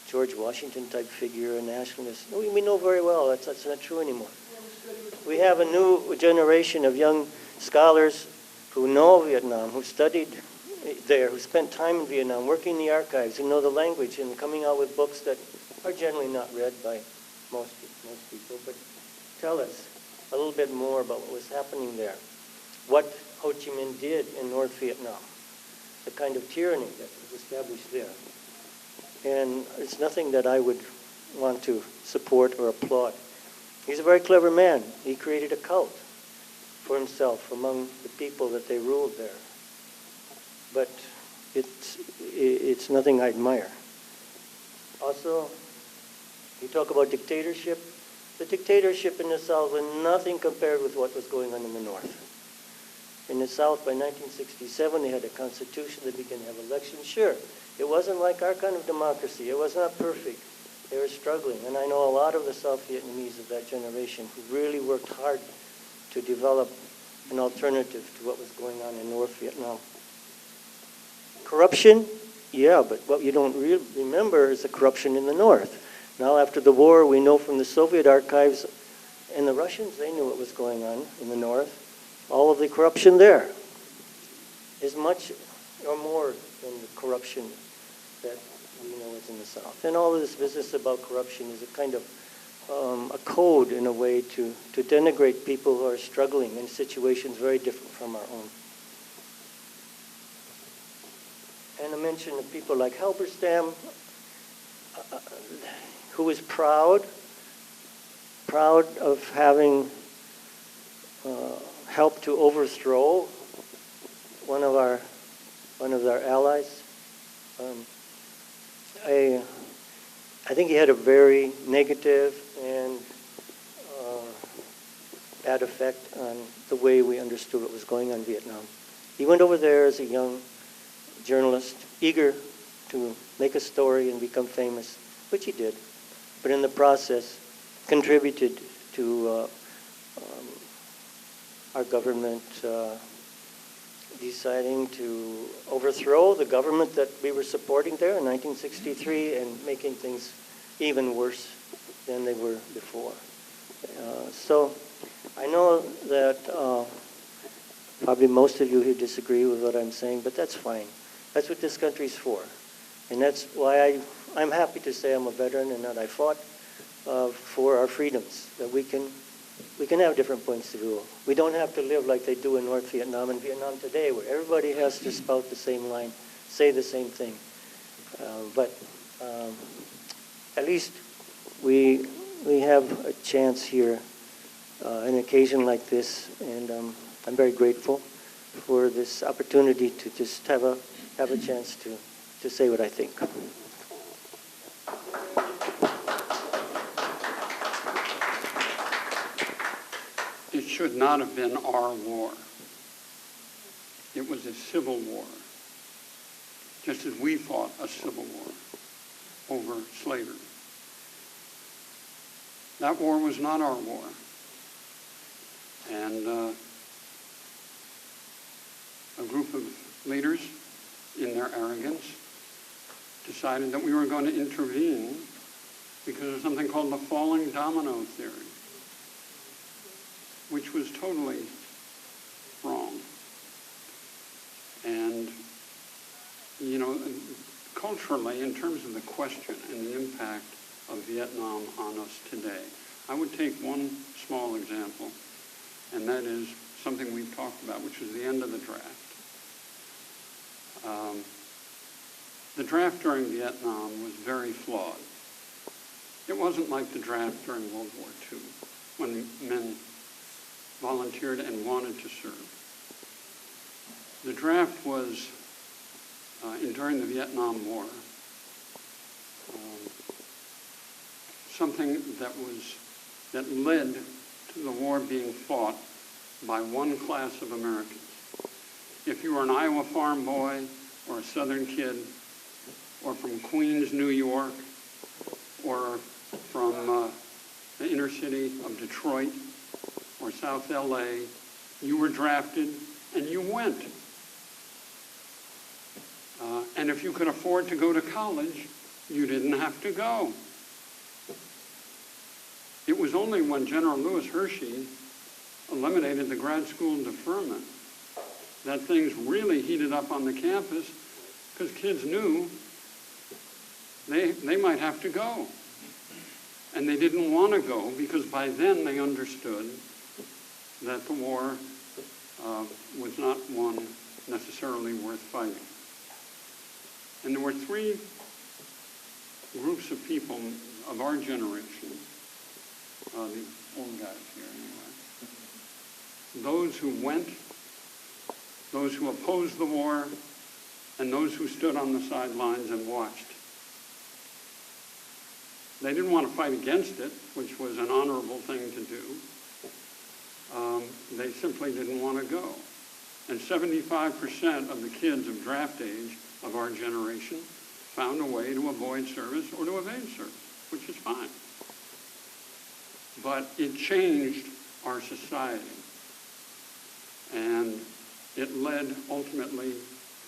George Washington type figure, a nationalist. We know very well that's not true anymore. We have a new generation of young scholars who know Vietnam, who studied there, who spent time in Vietnam, working in the archives, who know the language and coming out with books that are generally not read by most people, but tell us a little bit more about what was happening there, what Ho Chi Minh did in North Vietnam, the kind of tyranny that was established there. And it's nothing that I would want to support or applaud. He's a very clever man. He created a cult for himself among the people that they ruled there. But it's nothing I admire. Also, you talk about dictatorship. The dictatorship in the South was nothing compared with what was going on in the North. In the South, by 1967, they had a constitution. They began to have elections. Sure, it wasn't like our kind of democracy. It was not perfect. They were struggling. And I know a lot of the South Vietnamese of that generation who really worked hard to develop an alternative to what was going on in North Vietnam. Corruption? Yeah, but what you don't remember is the corruption in the North. Now, after the war, we know from the Soviet archives, and the Russians, they knew what was going on in the North. All of the corruption there is much or more than the corruption that we know is in the South. And all of this business about corruption is a kind of a code, in a way, to denigrate people who are struggling in situations very different from our own. And a mention of people like Halberstam, who was proud of having helped to overthrow one of our allies. I think he had a very negative and bad effect on the way we understood what was going on in Vietnam. He went over there as a young journalist, eager to make a story and become famous, which he did, but in the process contributed to our government deciding to overthrow the government that we were supporting there in 1963 and making things even worse than they were before. So I know that probably most of you here disagree with what I'm saying, but that's fine. That's what this country's for. And that's why I'm happy to say I'm a veteran and that I fought for our freedoms, that we can have different points of view. We don't have to live like they do in North Vietnam and Vietnam today, where everybody has to spout the same line, say the same thing. But at least we have a chance here, an occasion like this, and I'm very grateful for this opportunity to just have a chance to say what I think. It should not have been our war. It was a civil war, just as we fought a civil war over slavery. That war was not our war. And a group of leaders, in their arrogance, decided that we were going to intervene because of something called the falling domino theory, which was totally wrong. And, you know, culturally, in terms of the question and the impact of Vietnam on us today, I would take one small example, and that is something we've talked about, which is the end of the draft. The draft during Vietnam was very flawed. It wasn't like the draft during World War II, when men volunteered and wanted to serve. The draft was, during the Vietnam War, something that led to the war being fought by one class of Americans. If you were an Iowa farm boy or a Southern kid, or from Queens, New York, or from the inner city of Detroit or South LA, you were drafted and you went. And if you could afford to go to college, you didn't have to go. It was only when General Lewis Hershey eliminated the grad school deferment that things really heated up on the campus, because kids knew they might have to go. And they didn't want to go because by then they understood that the war was not one necessarily worth fighting. And there were three groups of people of our generation, the old guys here anyway, those who went, those who opposed the war, and those who stood on the sidelines and watched. They didn't want to fight against it, which was an honorable thing to do. They simply didn't want to go. And 75% of the kids of draft age of our generation found a way to avoid service or to evade service, which is fine. But it changed our society. And it led ultimately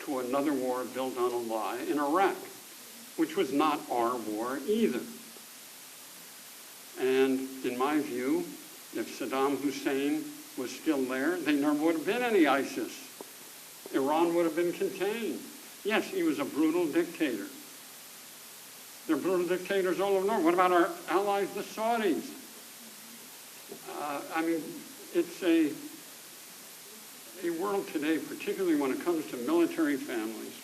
to another war built on a lie in Iraq, which was not our war either. And in my view, if Saddam Hussein was still there, there never would have been any ISIS. Iran would have been contained. Yes, he was a brutal dictator. There are brutal dictators all over the world. What about our allies, the Saudis? I mean, it's a world today, particularly when it comes to military families.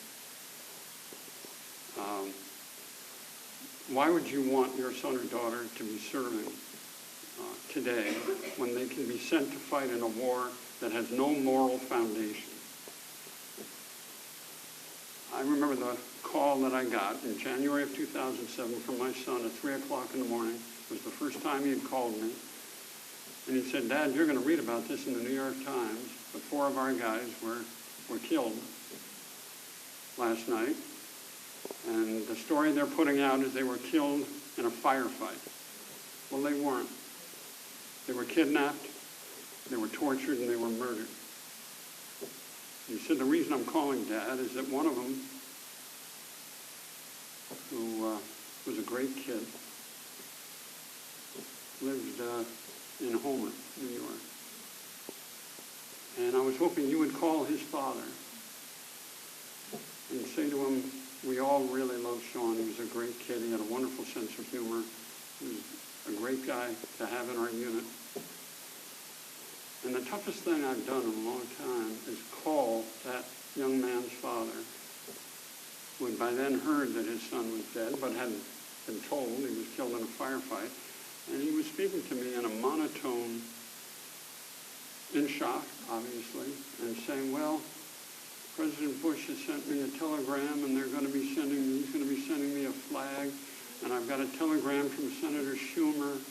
Why would you want your son or daughter to be serving today when they can be sent to fight in a war that has no moral foundation? I remember the call that I got in January of 2007 from my son at 3 o'clock in the morning. It was the first time he had called me. And he said, "Dad, you're going to read about this in the New York Times. But 4 of our guys were killed last night. And the story they're putting out is they were killed in a firefight." Well, they weren't. They were kidnapped, they were tortured, and they were murdered. He said, "The reason I'm calling, Dad, is that one of them, who was a great kid, lived in Homer, New York. And I was hoping you would call his father and say to him, we all really loved Sean. He was a great kid. He had a wonderful sense of humor. He was a great guy to have in our unit. And the toughest thing I've done in a long time is call that young man's father, who had by then heard that his son was dead, but hadn't been told he was killed in a firefight. And he was speaking to me in a monotone, in shock, obviously, and saying, well, President Bush has sent me a telegram, and he's going to be sending me a flag, and I've got a telegram from Senator Schumer,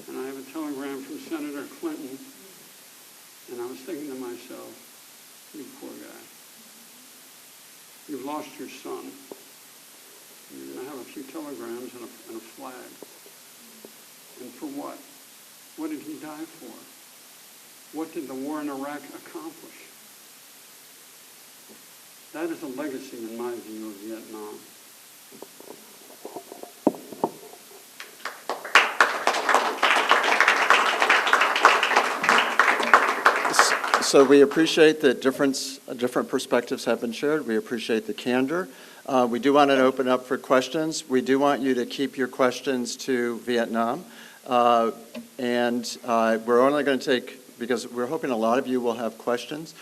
and I have a telegram from Senator Clinton. And I was thinking to myself, you poor guy, you've lost your son. You're going to have a few telegrams and a flag. And for what? What did he die for? What did the war in Iraq accomplish? That is a legacy, in my view, of Vietnam. So we appreciate that different perspectives have been shared. We appreciate the candor. We do want to open up for questions. We do want you to keep your questions to Vietnam. And we're only going to take, because we're hoping a lot of you will have questions,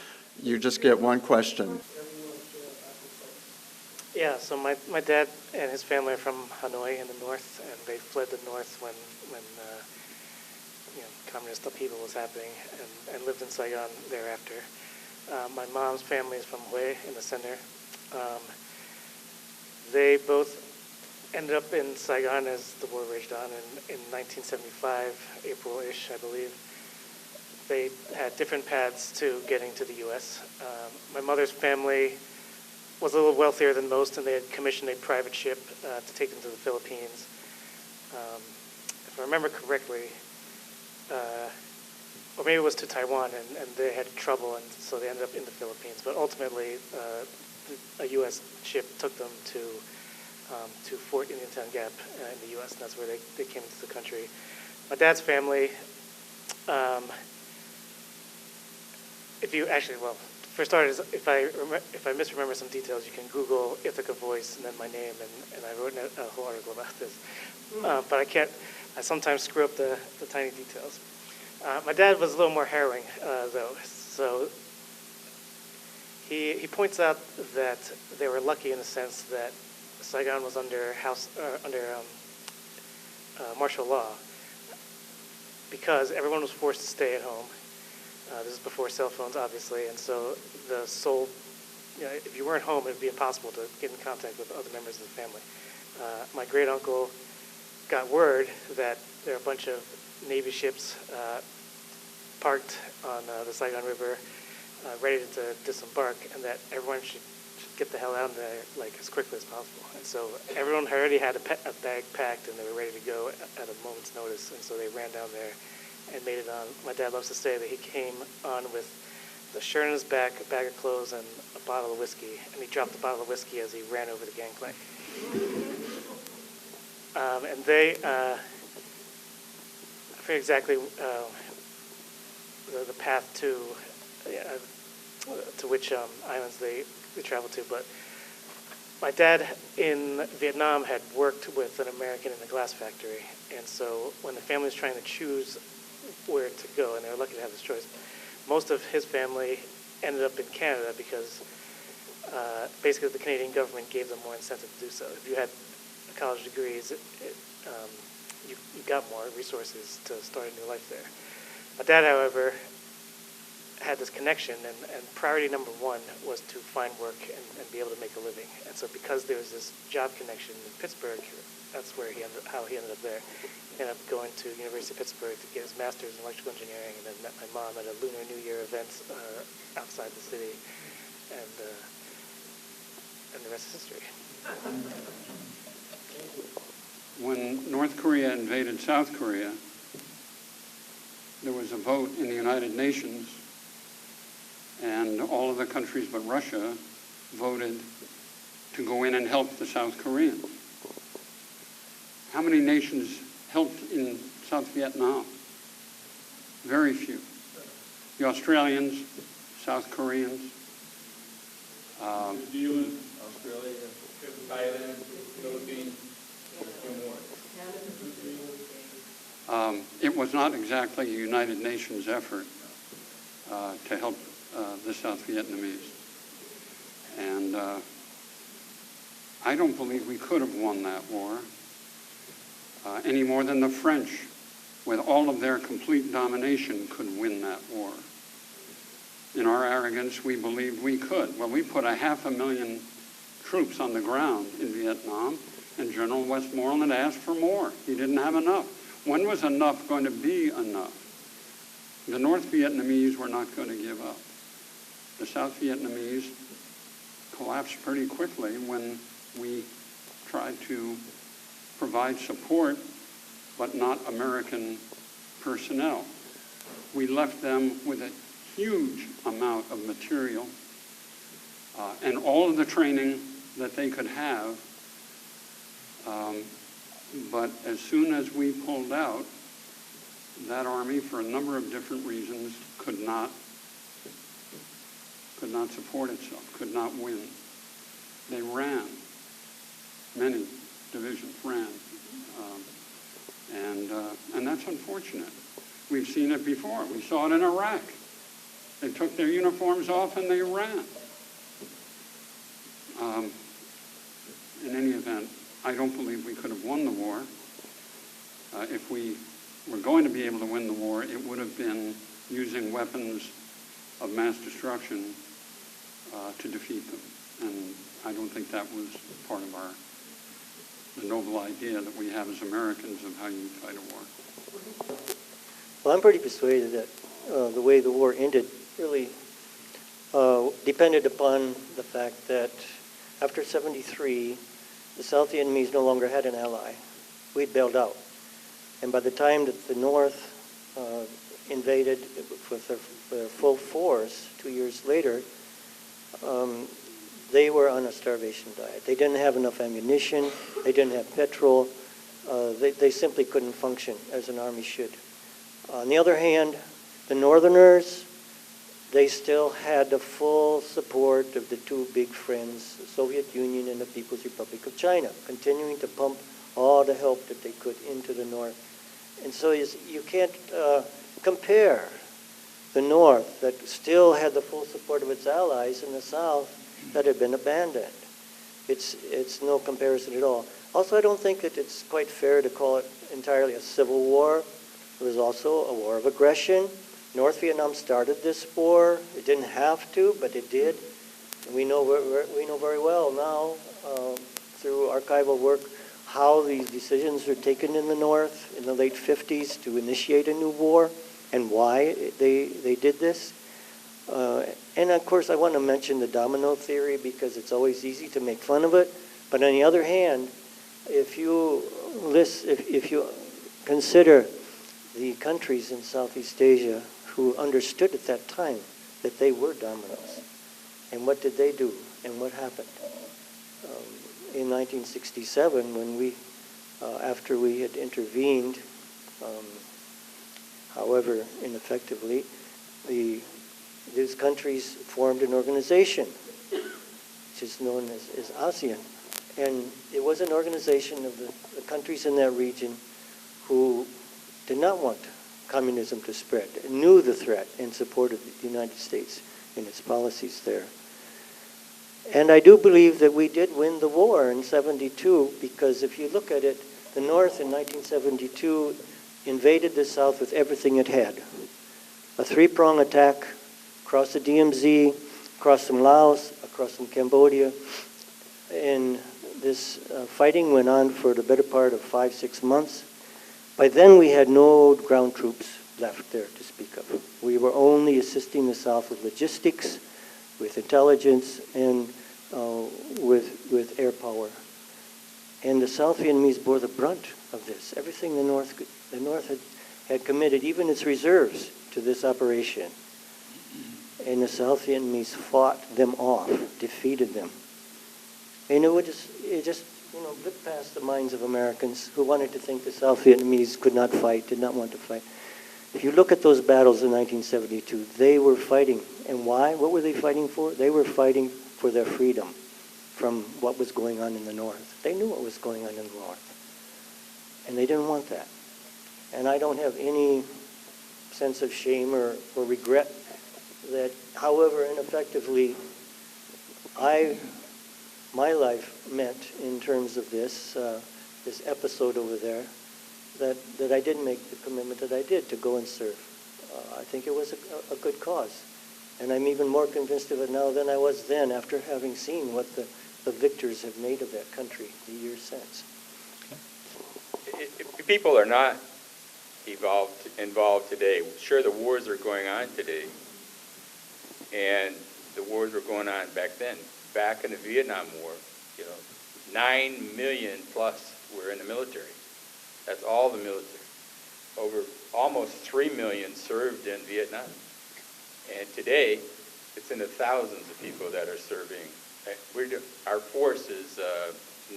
you just get one question. Yeah, so my dad and his family are from Hanoi in the north, and they fled the north when communist upheaval was happening, and lived in Saigon thereafter. My mom's family is from Hue in the center. They both ended up in Saigon as the war raged on, and in 1975, April-ish, I believe. They had different paths to getting to the U.S. My mother's family was a little wealthier than most, and they had commissioned a private ship to take them to the Philippines. If I remember correctly, or maybe it was to Taiwan, and they had trouble, and so they ended up in the Philippines. But ultimately, a U.S. ship took them to Fort Indiantown Gap in the U.S., and that's where they came into the country. My dad's family, for starters, if I misremember some details, you can Google Ithaca Voice and then my name, and I wrote a whole article about this. But I can't. I sometimes screw up the tiny details. My dad was a little more harrowing, though. So he points out that they were lucky in the sense that Saigon was under martial law because everyone was forced to stay at home. This is before cell phones, obviously, and so the sole, if you weren't home, it would be impossible to get in contact with other members of the family. My great uncle got word that there are a bunch of Navy ships parked on the Saigon River, ready to disembark, and that everyone should get the hell out of there as quickly as possible. And so everyone already had a bag packed, and they were ready to go at a moment's notice. And so they ran down there and made it on. My dad loves to say that he came on with the shirt on his back, a bag of clothes, and a bottle of whiskey. And he dropped the bottle of whiskey as he ran over the gangplank. And they, I forget exactly the path to which islands they traveled to, but my dad in Vietnam had worked with an American in a glass factory, and so when the family was trying to choose where to go, and they were lucky to have this choice, most of his family ended up in Canada because basically the Canadian government gave them more incentive to do so. If you had college degrees, you got more resources to start a new life there. My dad, however, had this connection, and priority number one was to find work and be able to make a living. And so because there was this job connection in Pittsburgh, that's where how he ended up there. He ended up going to University of Pittsburgh to get his master's in electrical engineering, and then met my mom at a Lunar New Year event outside the city, and the rest is history. When North Korea invaded South Korea, there was a vote in the United Nations, and all of the countries but Russia voted to go in and help the South Koreans. How many nations helped in South Vietnam? Very few. The Australians, South Koreans. New Zealand, Australia, Thailand, Philippines, It was not exactly a United Nations effort to help the South Vietnamese. And I don't believe we could have won that war any more than the French, with all of their complete domination, could win that war. In our arrogance, we believed we could. Well, we put 500,000 troops on the ground in Vietnam, and General Westmoreland asked for more. He didn't have enough. When was enough going to be enough? The North Vietnamese were not going to give up. The South Vietnamese collapsed pretty quickly when we tried to provide support, but not American personnel. We left them with a huge amount of material and all of the training that they could have. But as soon as we pulled out, that army, for a number of different reasons, could not support itself, could not win. They ran. Many divisions ran. And that's unfortunate. We've seen it before. We saw it in Iraq. They took their uniforms off and they ran. In any event, I don't believe we could have won the war. If we were going to be able to win the war, it would have been using weapons of mass destruction to defeat them. And I don't think that was part of the noble idea that we have as Americans of how you fight a war. Well, I'm pretty persuaded that the way the war ended really depended upon the fact that after 1973, the South Vietnamese no longer had an ally. We'd bailed out. And by the time that the North invaded with their full force 2 years later, they were on a starvation diet. They didn't have enough ammunition. They didn't have petrol. They simply couldn't function as an army should. On the other hand, the Northerners, they still had the full support of the two big friends, the Soviet Union and the People's Republic of China, continuing to pump all the help that they could into the North. And so you can't compare the North that still had the full support of its allies and the South that had been abandoned. It's no comparison at all. Also, I don't think that it's quite fair to call it entirely a civil war. It was also a war of aggression. North Vietnam started this war. It didn't have to, but it did. And we know very well now through archival work how these decisions were taken in the North in the late 50s to initiate a new war and why they did this. And of course, I want to mention the domino theory because it's always easy to make fun of it. But on the other hand, if you consider the countries in Southeast Asia who understood at that time that they were dominoes, and what did they do, and what happened? In 1967, when we, after we had intervened, however ineffectively, these countries formed an organization, which is known as ASEAN. And it was an organization of the countries in that region who did not want communism to spread, knew the threat, and supported the United States in its policies there. And I do believe that we did win the war in '72, because if you look at it, the North in 1972 invaded the South with everything it had. A three-prong attack across the DMZ, across from Laos, across from Cambodia. And this fighting went on for the better part of 5-6 months. By then we had no ground troops left there to speak of. We were only assisting the South with logistics, with intelligence, and with air power. And the South Vietnamese bore the brunt of this. Everything the North had committed, even its reserves, to this operation. And the South Vietnamese fought them off, defeated them. And it just blipped past the minds of Americans who wanted to think the South Vietnamese could not fight, did not want to fight. If you look at those battles in 1972, they were fighting. And why? What were they fighting for? They were fighting for their freedom from what was going on in the North. They knew what was going on in the North. And they didn't want that. And I don't have any sense of shame or regret that, however ineffectively my life meant in terms of this episode over there, that I didn't make the commitment that I did to go and serve. I think it was a good cause. And I'm even more convinced of it now than I was then, after having seen what the victors have made of that country the years since. If people are not involved today, sure, the wars are going on today, and the wars were going on back then. Back in the Vietnam War, 9 million plus were in the military. That's all the military. Over almost 3 million served in Vietnam. And today, it's in the thousands of people that are serving. Our force is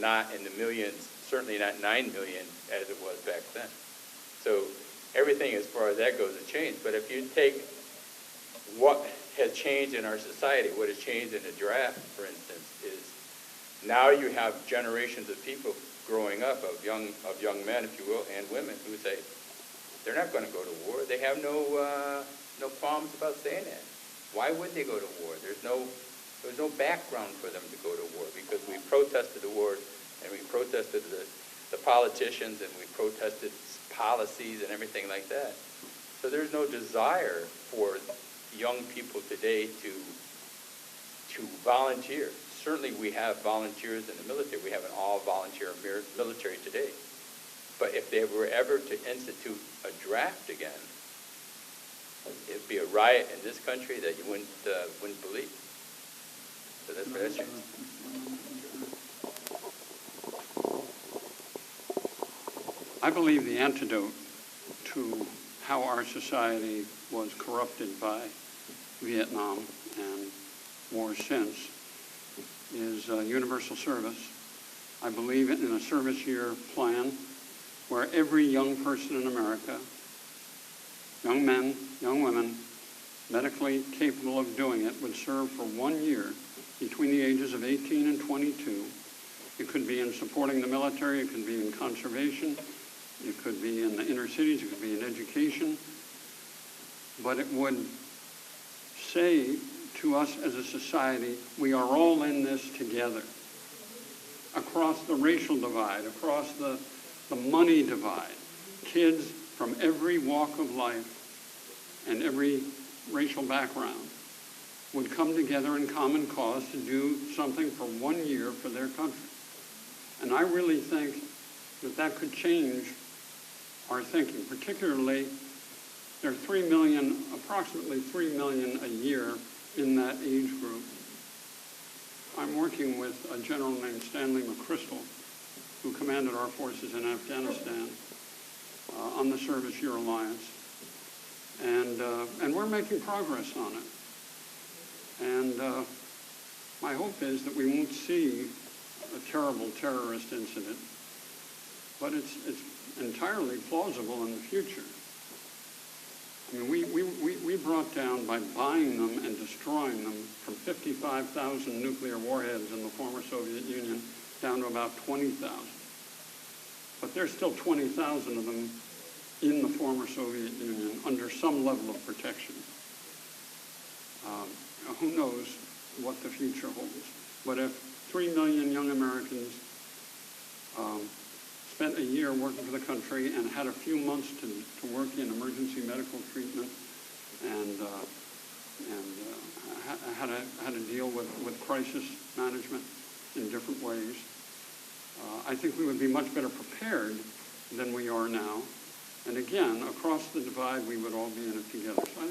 not in the millions, certainly not 9 million as it was back then. So everything as far as that goes has changed. But if you take what has changed in our society, what has changed in the draft, for instance, is now you have generations of people growing up, of young men, if you will, and women who say they're not going to go to war. They have no qualms about saying that. Why would they go to war? There's no background for them to go to war, because we protested the war, and we protested the politicians, and we protested policies and everything like that. So there's no desire for young people today to volunteer. Certainly we have volunteers in the military. We have an all-volunteer military today. But if they were ever to institute a draft again, it'd be a riot in this country that you wouldn't believe. So that's what that's. I believe the antidote to how our society was corrupted by Vietnam and wars since is universal service. I believe in a service year plan where every young person in America, young men, young women, medically capable of doing it, would serve for 1 year between the ages of 18 and 22. It could be in supporting the military, it could be in conservation, It could be in the inner cities, it could be in education, but it would say to us as a society, we are all in this together. Across the racial divide, across the money divide, kids from every walk of life and every racial background would come together in common cause to do something for 1 year for their country. And I really think that that could change our thinking. Particularly, there are 3 million, approximately 3 million a year in that age group. I'm working with a general named Stanley McChrystal, who commanded our forces in Afghanistan on the Service Year Alliance. And we're making progress on it. And my hope is that we won't see a terrible terrorist incident, but it's entirely plausible in the future. I mean, we brought down, by buying them and destroying them, from 55,000 nuclear warheads in the former Soviet Union down to about 20,000. But there's still 20,000 of them in the former Soviet Union under some level of protection. Who knows what the future holds? But if 3 million young Americans spent a year working for the country and had a few months to work in emergency medical treatment and had to deal with crisis management in different ways, I think we would be much better prepared than we are now. And again, across the divide, we would all be in it together. So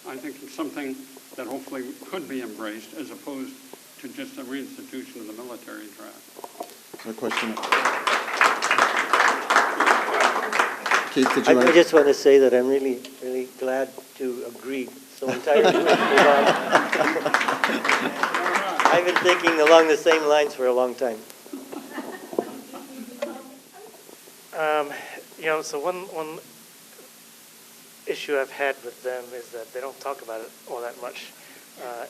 I think it's something that hopefully could be embraced as opposed to just a reinstitution of the military draft. No question. Keith, did you I just want to say that I'm really, really glad to agree so entirely with Yvonne. I've been thinking along the same lines for a long time. So one issue I've had with them is that they don't talk about it all that much.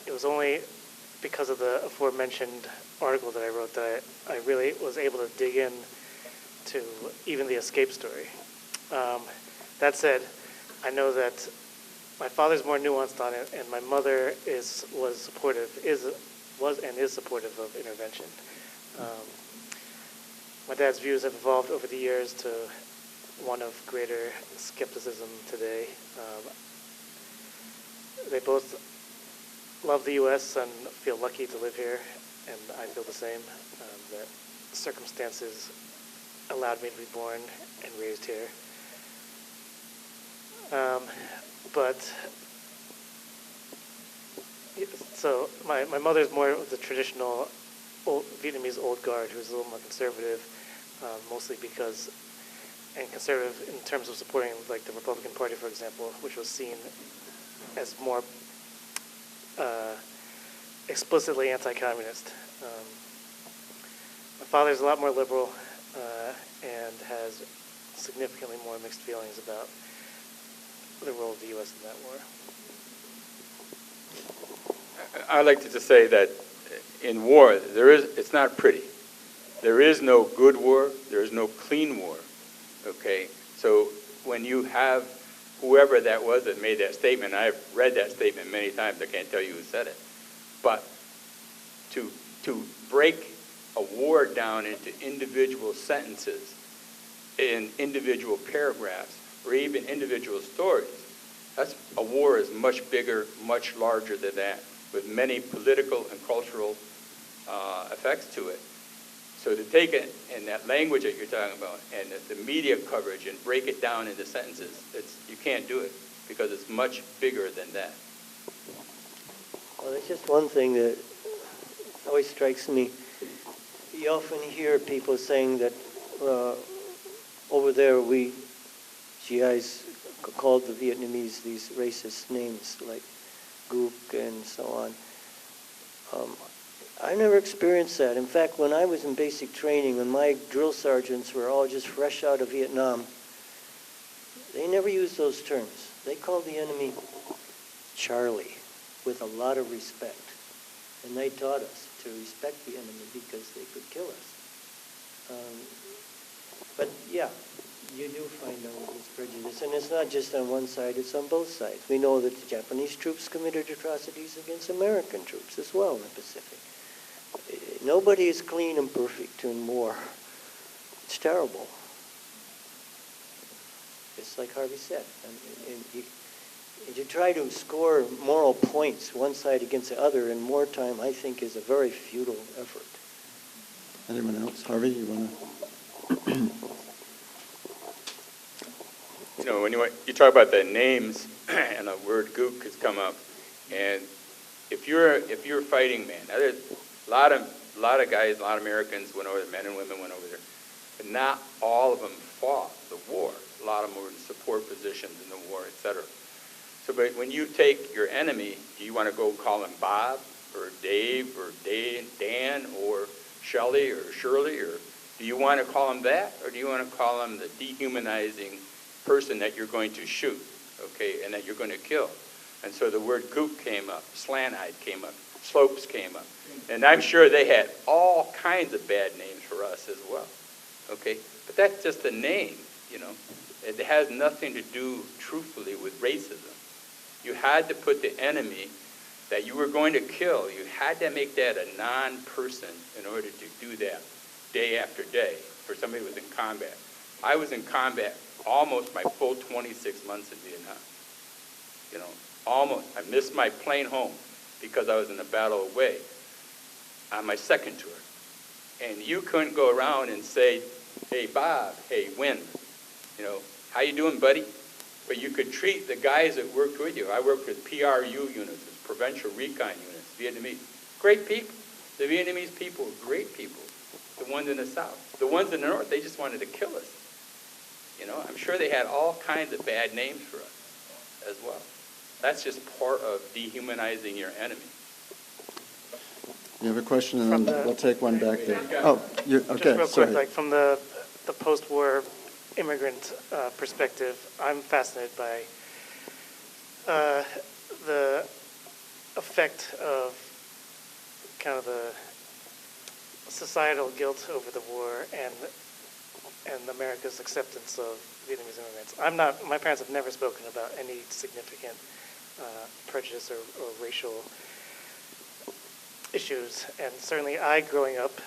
It was only because of the aforementioned article that I wrote that I really was able to dig in to even the escape story. That said, I know that my father's more nuanced on it, and my mother was and is supportive of intervention. My dad's views have evolved over the years to one of greater skepticism today. They both love the U.S. and feel lucky to live here, and I feel the same, that circumstances allowed me to be born and raised here. So my mother's more of the traditional Vietnamese old guard, who's a little more conservative, mostly because, and conservative in terms of supporting like the Republican Party, for example, which was seen as more explicitly anti-communist. My father's a lot more liberal and has significantly more mixed feelings about the role of the U.S. in that war. I like to just say that in war, it's not pretty. There is no good war. There is no clean war. Okay? So when you have whoever that was that made that statement, I've read that statement many times. I can't tell you who said it. But to break a war down into individual sentences in individual paragraphs or even individual stories, a war is much bigger, much larger than that, with many political and cultural effects to it. So to take it in that language that you're talking about and the media coverage and break it down into sentences, you can't do it because it's much bigger than that. Well, there's just one thing that always strikes me. You often hear people saying that over there we GIs called the Vietnamese these racist names like Gook and so on. I never experienced that. In fact, when I was in basic training and my drill sergeants were all just fresh out of Vietnam, they never used those terms. They called the enemy Charlie with a lot of respect. And they taught us to respect the enemy because they could kill us. But yeah, You do find out this prejudice, and it's not just on one side, it's on both sides. We know that the Japanese troops committed atrocities against American troops as well in the Pacific. Nobody is clean and perfect in war. It's terrible. Just like Harvey said. And you try to score moral points one side against the other in wartime, I think, is a very futile effort. Anyone else? Harvey, you want to? You know, when you talk about the names and the word gook has come up, and if you're a fighting man, now there's a lot of guys, a lot of Americans went over there, men and women went over there, but not all of them fought the war. A lot of them were in support positions in the war, etc. So, but when you take your enemy, do you want to go call him Bob or Dave or Dan or Shelley or Shirley, or do you want to call him that, or do you want to call him the dehumanizing person that you're going to shoot, okay, and that you're going to kill? And so the word gook came up, slant-eyed came up, slopes came up, and I'm sure they had all kinds of bad names for us as well, okay? But that's just a name, you know. It has nothing to do, truthfully, with racism. You had to put the enemy that you were going to kill, you had to make that a non-person in order to do that day after day for somebody who was in combat. I was in combat almost my full 26 months in Vietnam. You know, almost. I missed my plane home because I was in the Battle of Hue on my second tour. And you couldn't go around and say, hey, Bob, hey, Win, you know, how you doing, buddy? But you could treat the guys that worked with you. I worked with PRU units, Provincial Recon units, Vietnamese. Great people. The Vietnamese people were great people. The ones in the South. The ones in the North, they just wanted to kill us. You know, I'm sure they had all kinds of bad names for us as well. That's just part of dehumanizing your enemy. You have a question, and then we'll take one back there. Oh, okay, just real sorry. quick, like from the post-war immigrant perspective, I'm fascinated by the effect of kind of the societal guilt over the war and America's acceptance of Vietnamese immigrants. My parents have never spoken about any significant prejudice or racial issues, and certainly I, growing up,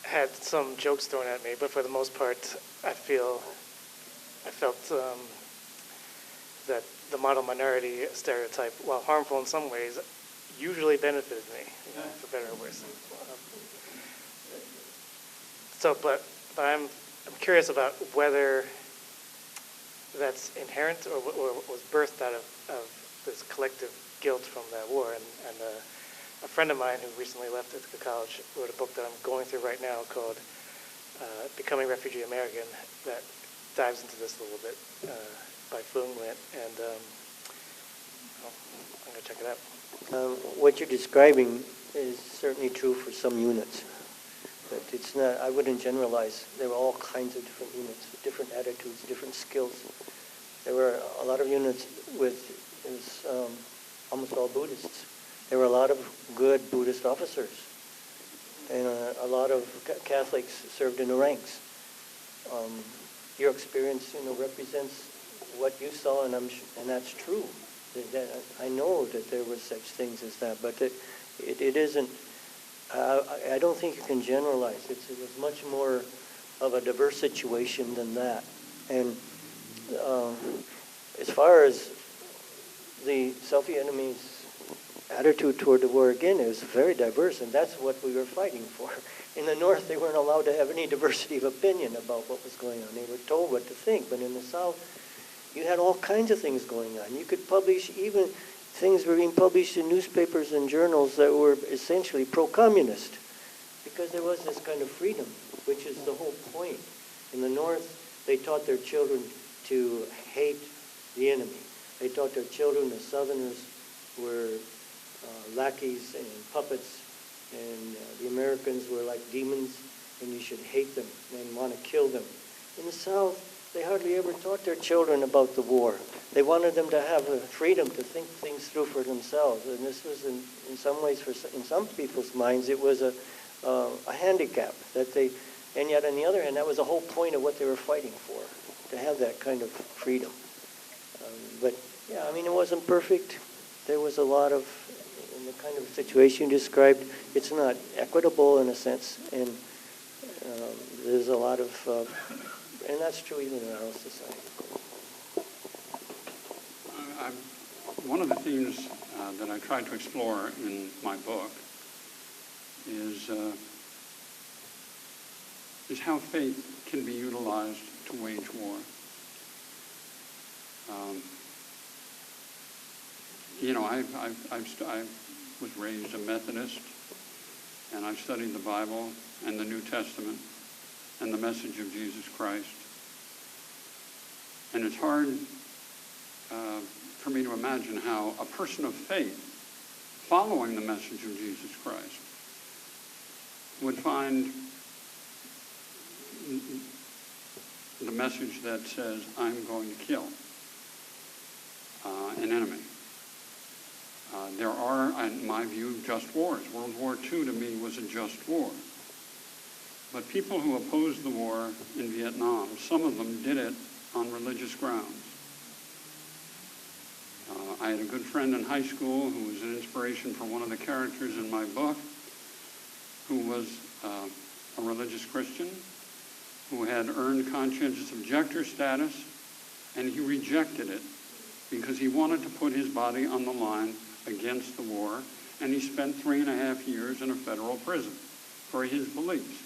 had some jokes thrown at me, but for the most part, I felt that the model minority stereotype, while harmful in some ways, usually benefited me, you know, for better or worse. But I'm curious about whether that's inherent or was birthed out of this collective guilt from that war. And a friend of mine who recently left Ithaca College wrote a book that I'm going through right now called Becoming Refugee American that dives into this a little bit by Phuong Nguyen, and I'm going to check it out. What you're describing is certainly true for some units, but it's not. I wouldn't generalize. There were all kinds of different units, different attitudes, different skills. There were a lot of units with almost all Buddhists. There were a lot of good Buddhist officers, and a lot of Catholics served in the ranks. Your experience, represents what you saw, and that's true. I know that there were such things as that, but it isn't. I don't think you can generalize. It was much more of a diverse situation than that. And as far as the South Vietnamese attitude toward the war, again, it was very diverse, and that's what we were fighting for. In the North, they weren't allowed to have any diversity of opinion about what was going on. They were told what to think, but in the South, you had all kinds of things going on. You could publish, even things were being published in newspapers and journals that were essentially pro-communist, because there was this kind of freedom, which is the whole point. In the North, they taught their children to hate the enemy. They taught their children the Southerners were lackeys and puppets, and the Americans were like demons, and you should hate them and want to kill them. In the South, they hardly ever taught their children about the war. They wanted them to have the freedom to think things through for themselves, and this was, in some ways, in some people's minds, it was a handicap that they And yet, on the other hand, that was the whole point of what they were fighting for, to have that kind of freedom. But, yeah, I mean, it wasn't perfect. There was a lot of, in the kind of situation you described, it's not equitable in a sense, and there's a lot of, and that's true even in our own society. One of the themes that I tried to explore in my book is how faith can be utilized to wage war. You know, I was raised a Methodist, and I've studied the Bible and the New Testament and the message of Jesus Christ. And it's hard for me to imagine how a person of faith following the message of Jesus Christ would find the message that says, I'm going to kill an enemy. There are, in my view, just wars. World War II to me was a just war. But people who opposed the war in Vietnam, some of them did it on religious grounds. I had a good friend in high school who was an inspiration for one of the characters in my book, who was a religious Christian, who had earned conscientious objector status, and he rejected it because he wanted to put his body on the line against the war, and he spent 3.5 years in a federal prison for his beliefs.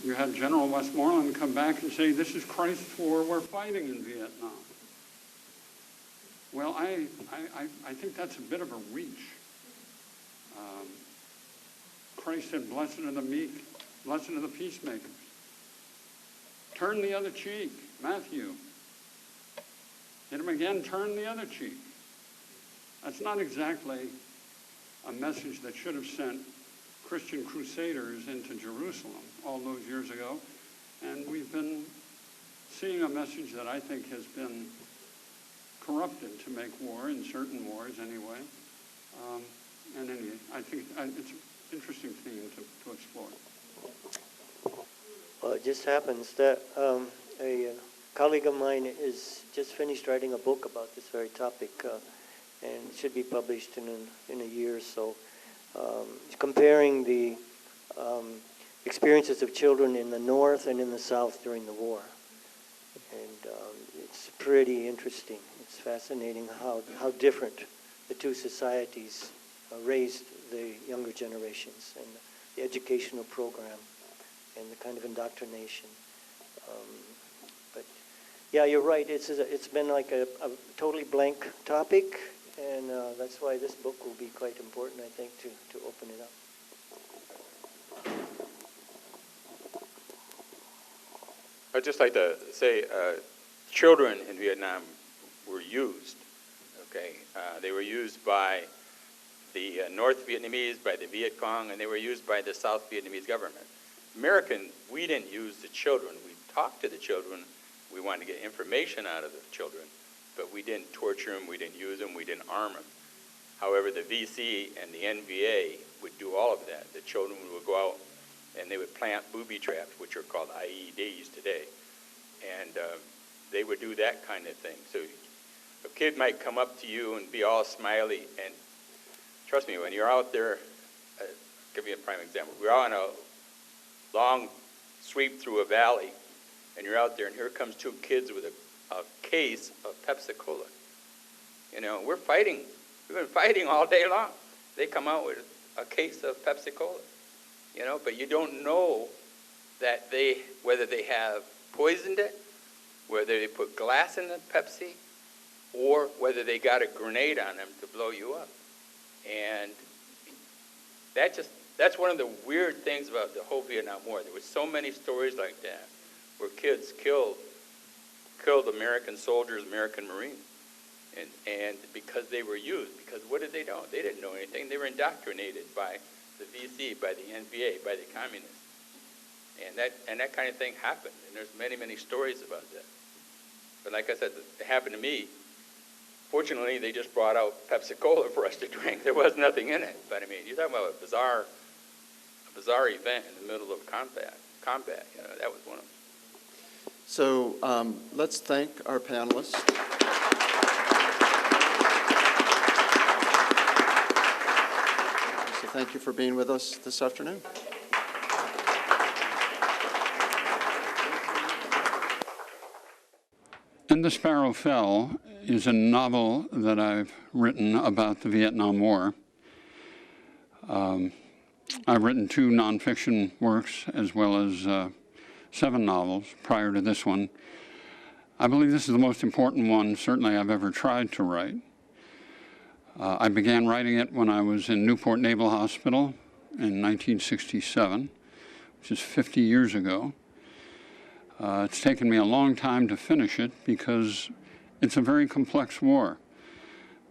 You had General Westmoreland come back and say, this is Christ's war, we're fighting in Vietnam. Well, I think that's a bit of a reach. Christ said, blessed are the meek, blessed are the peacemakers. Turn the other cheek, Matthew. Hit him again, turn the other cheek. That's not exactly a message that should have sent Christian crusaders into Jerusalem all those years ago. And we've been seeing a message that I think has been corrupted to make war, in certain wars anyway. And anyway, I think it's an interesting theme to explore. Well, it just happens that a colleague of mine is just finished writing a book about this very topic, and it should be published in a year or so, comparing the experiences of children in the North and in the South during the war. And it's pretty interesting. It's fascinating how different the two societies raised the younger generations, and the educational program and the kind of indoctrination. But yeah, you're right. It's been like a totally blank topic, and that's why this book will be quite important, I think, to open it up. I'd just like to say children in Vietnam were used, okay? They were used by the North Vietnamese, by the Viet Cong, and they were used by the South Vietnamese government. American, we didn't use the children. We talked to the children. We wanted to get information out of the children, but we didn't torture them, we didn't use them, we didn't arm them. However, the VC and the NVA would do all of that. The children would go out and they would plant booby traps, which are called IEDs today. And they would do that kind of thing. So a kid might come up to you and be all smiley, and trust me, when you're out there, give you a prime example. We're on a long sweep through a valley, and you're out there, and here comes two kids with a case of Pepsi-Cola. You know, we're fighting. We've been fighting all day long. They come out with a case of Pepsi-Cola. You know, but you don't know that whether they have poisoned it, whether they put glass in the Pepsi, or whether they got a grenade on them to blow you up. And that's one of the weird things about the whole Vietnam War. There were so many stories like that where kids killed American soldiers, American Marines, and because they were used. Because what did they know? They didn't know anything. They were indoctrinated by the VC, by the NVA, by the communists. And that kind of thing happened. And there's many, many stories about that. But like I said, it happened to me. Fortunately, they just brought out Pepsi-Cola for us to drink. There was nothing in it. But I mean, you're talking about a bizarre event in the middle of combat. You know, that was one of them. So let's thank our panelists. So thank you for being with us this afternoon. And the Sparrow Fell is a novel that I've written about the Vietnam War. I've written 2 nonfiction works as well as 7 novels prior to this one. I believe this is the most important one certainly I've ever tried to write. I began writing it when I was in Newport Naval Hospital in 1967, which is 50 years ago. It's taken me a long time to finish it because it's a very complex war.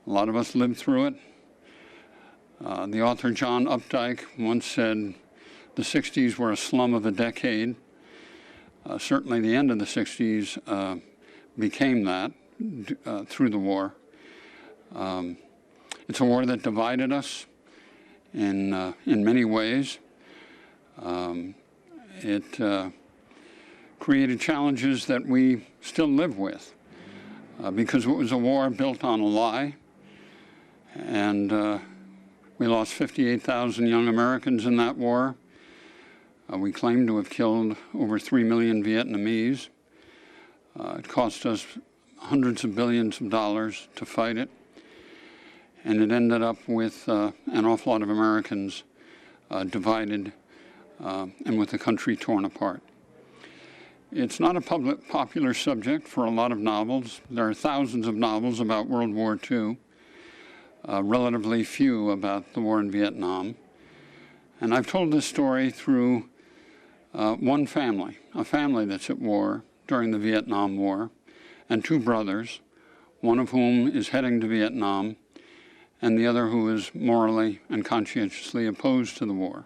A lot of us lived through it. The author John Updike once said the 60s were a slum of a decade. Certainly the end of the 60s became that through the war. It's a war that divided us in many ways. It created challenges that we still live with because it was a war built on a lie, and we lost 58,000 young Americans in that war. We claim to have killed over 3 million Vietnamese. It cost us hundreds of billions of dollars to fight it, and it ended up with an awful lot of Americans divided and with the country torn apart. It's not a popular subject for a lot of novels. There are thousands of novels about World War II, relatively few about the war in Vietnam. And I've told this story through one family, a family that's at war during the Vietnam War, and 2 brothers, one of whom is heading to Vietnam, and the other who is morally and conscientiously opposed to the war.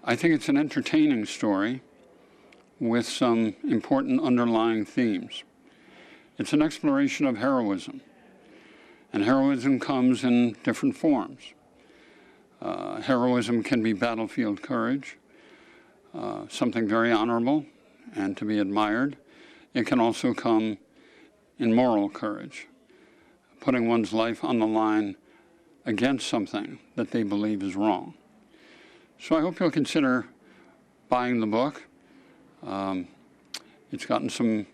I think it's an entertaining story with some important underlying themes. It's an exploration of heroism, and heroism comes in different forms. Heroism can be battlefield courage, something very honorable and to be admired. It can also come in moral courage, putting one's life on the line against something that they believe is wrong. So I hope you'll consider buying the book. It's gotten some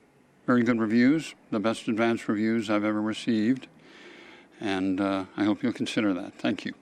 very good reviews, the best advanced reviews I've ever received, and I hope you'll consider that. Thank you.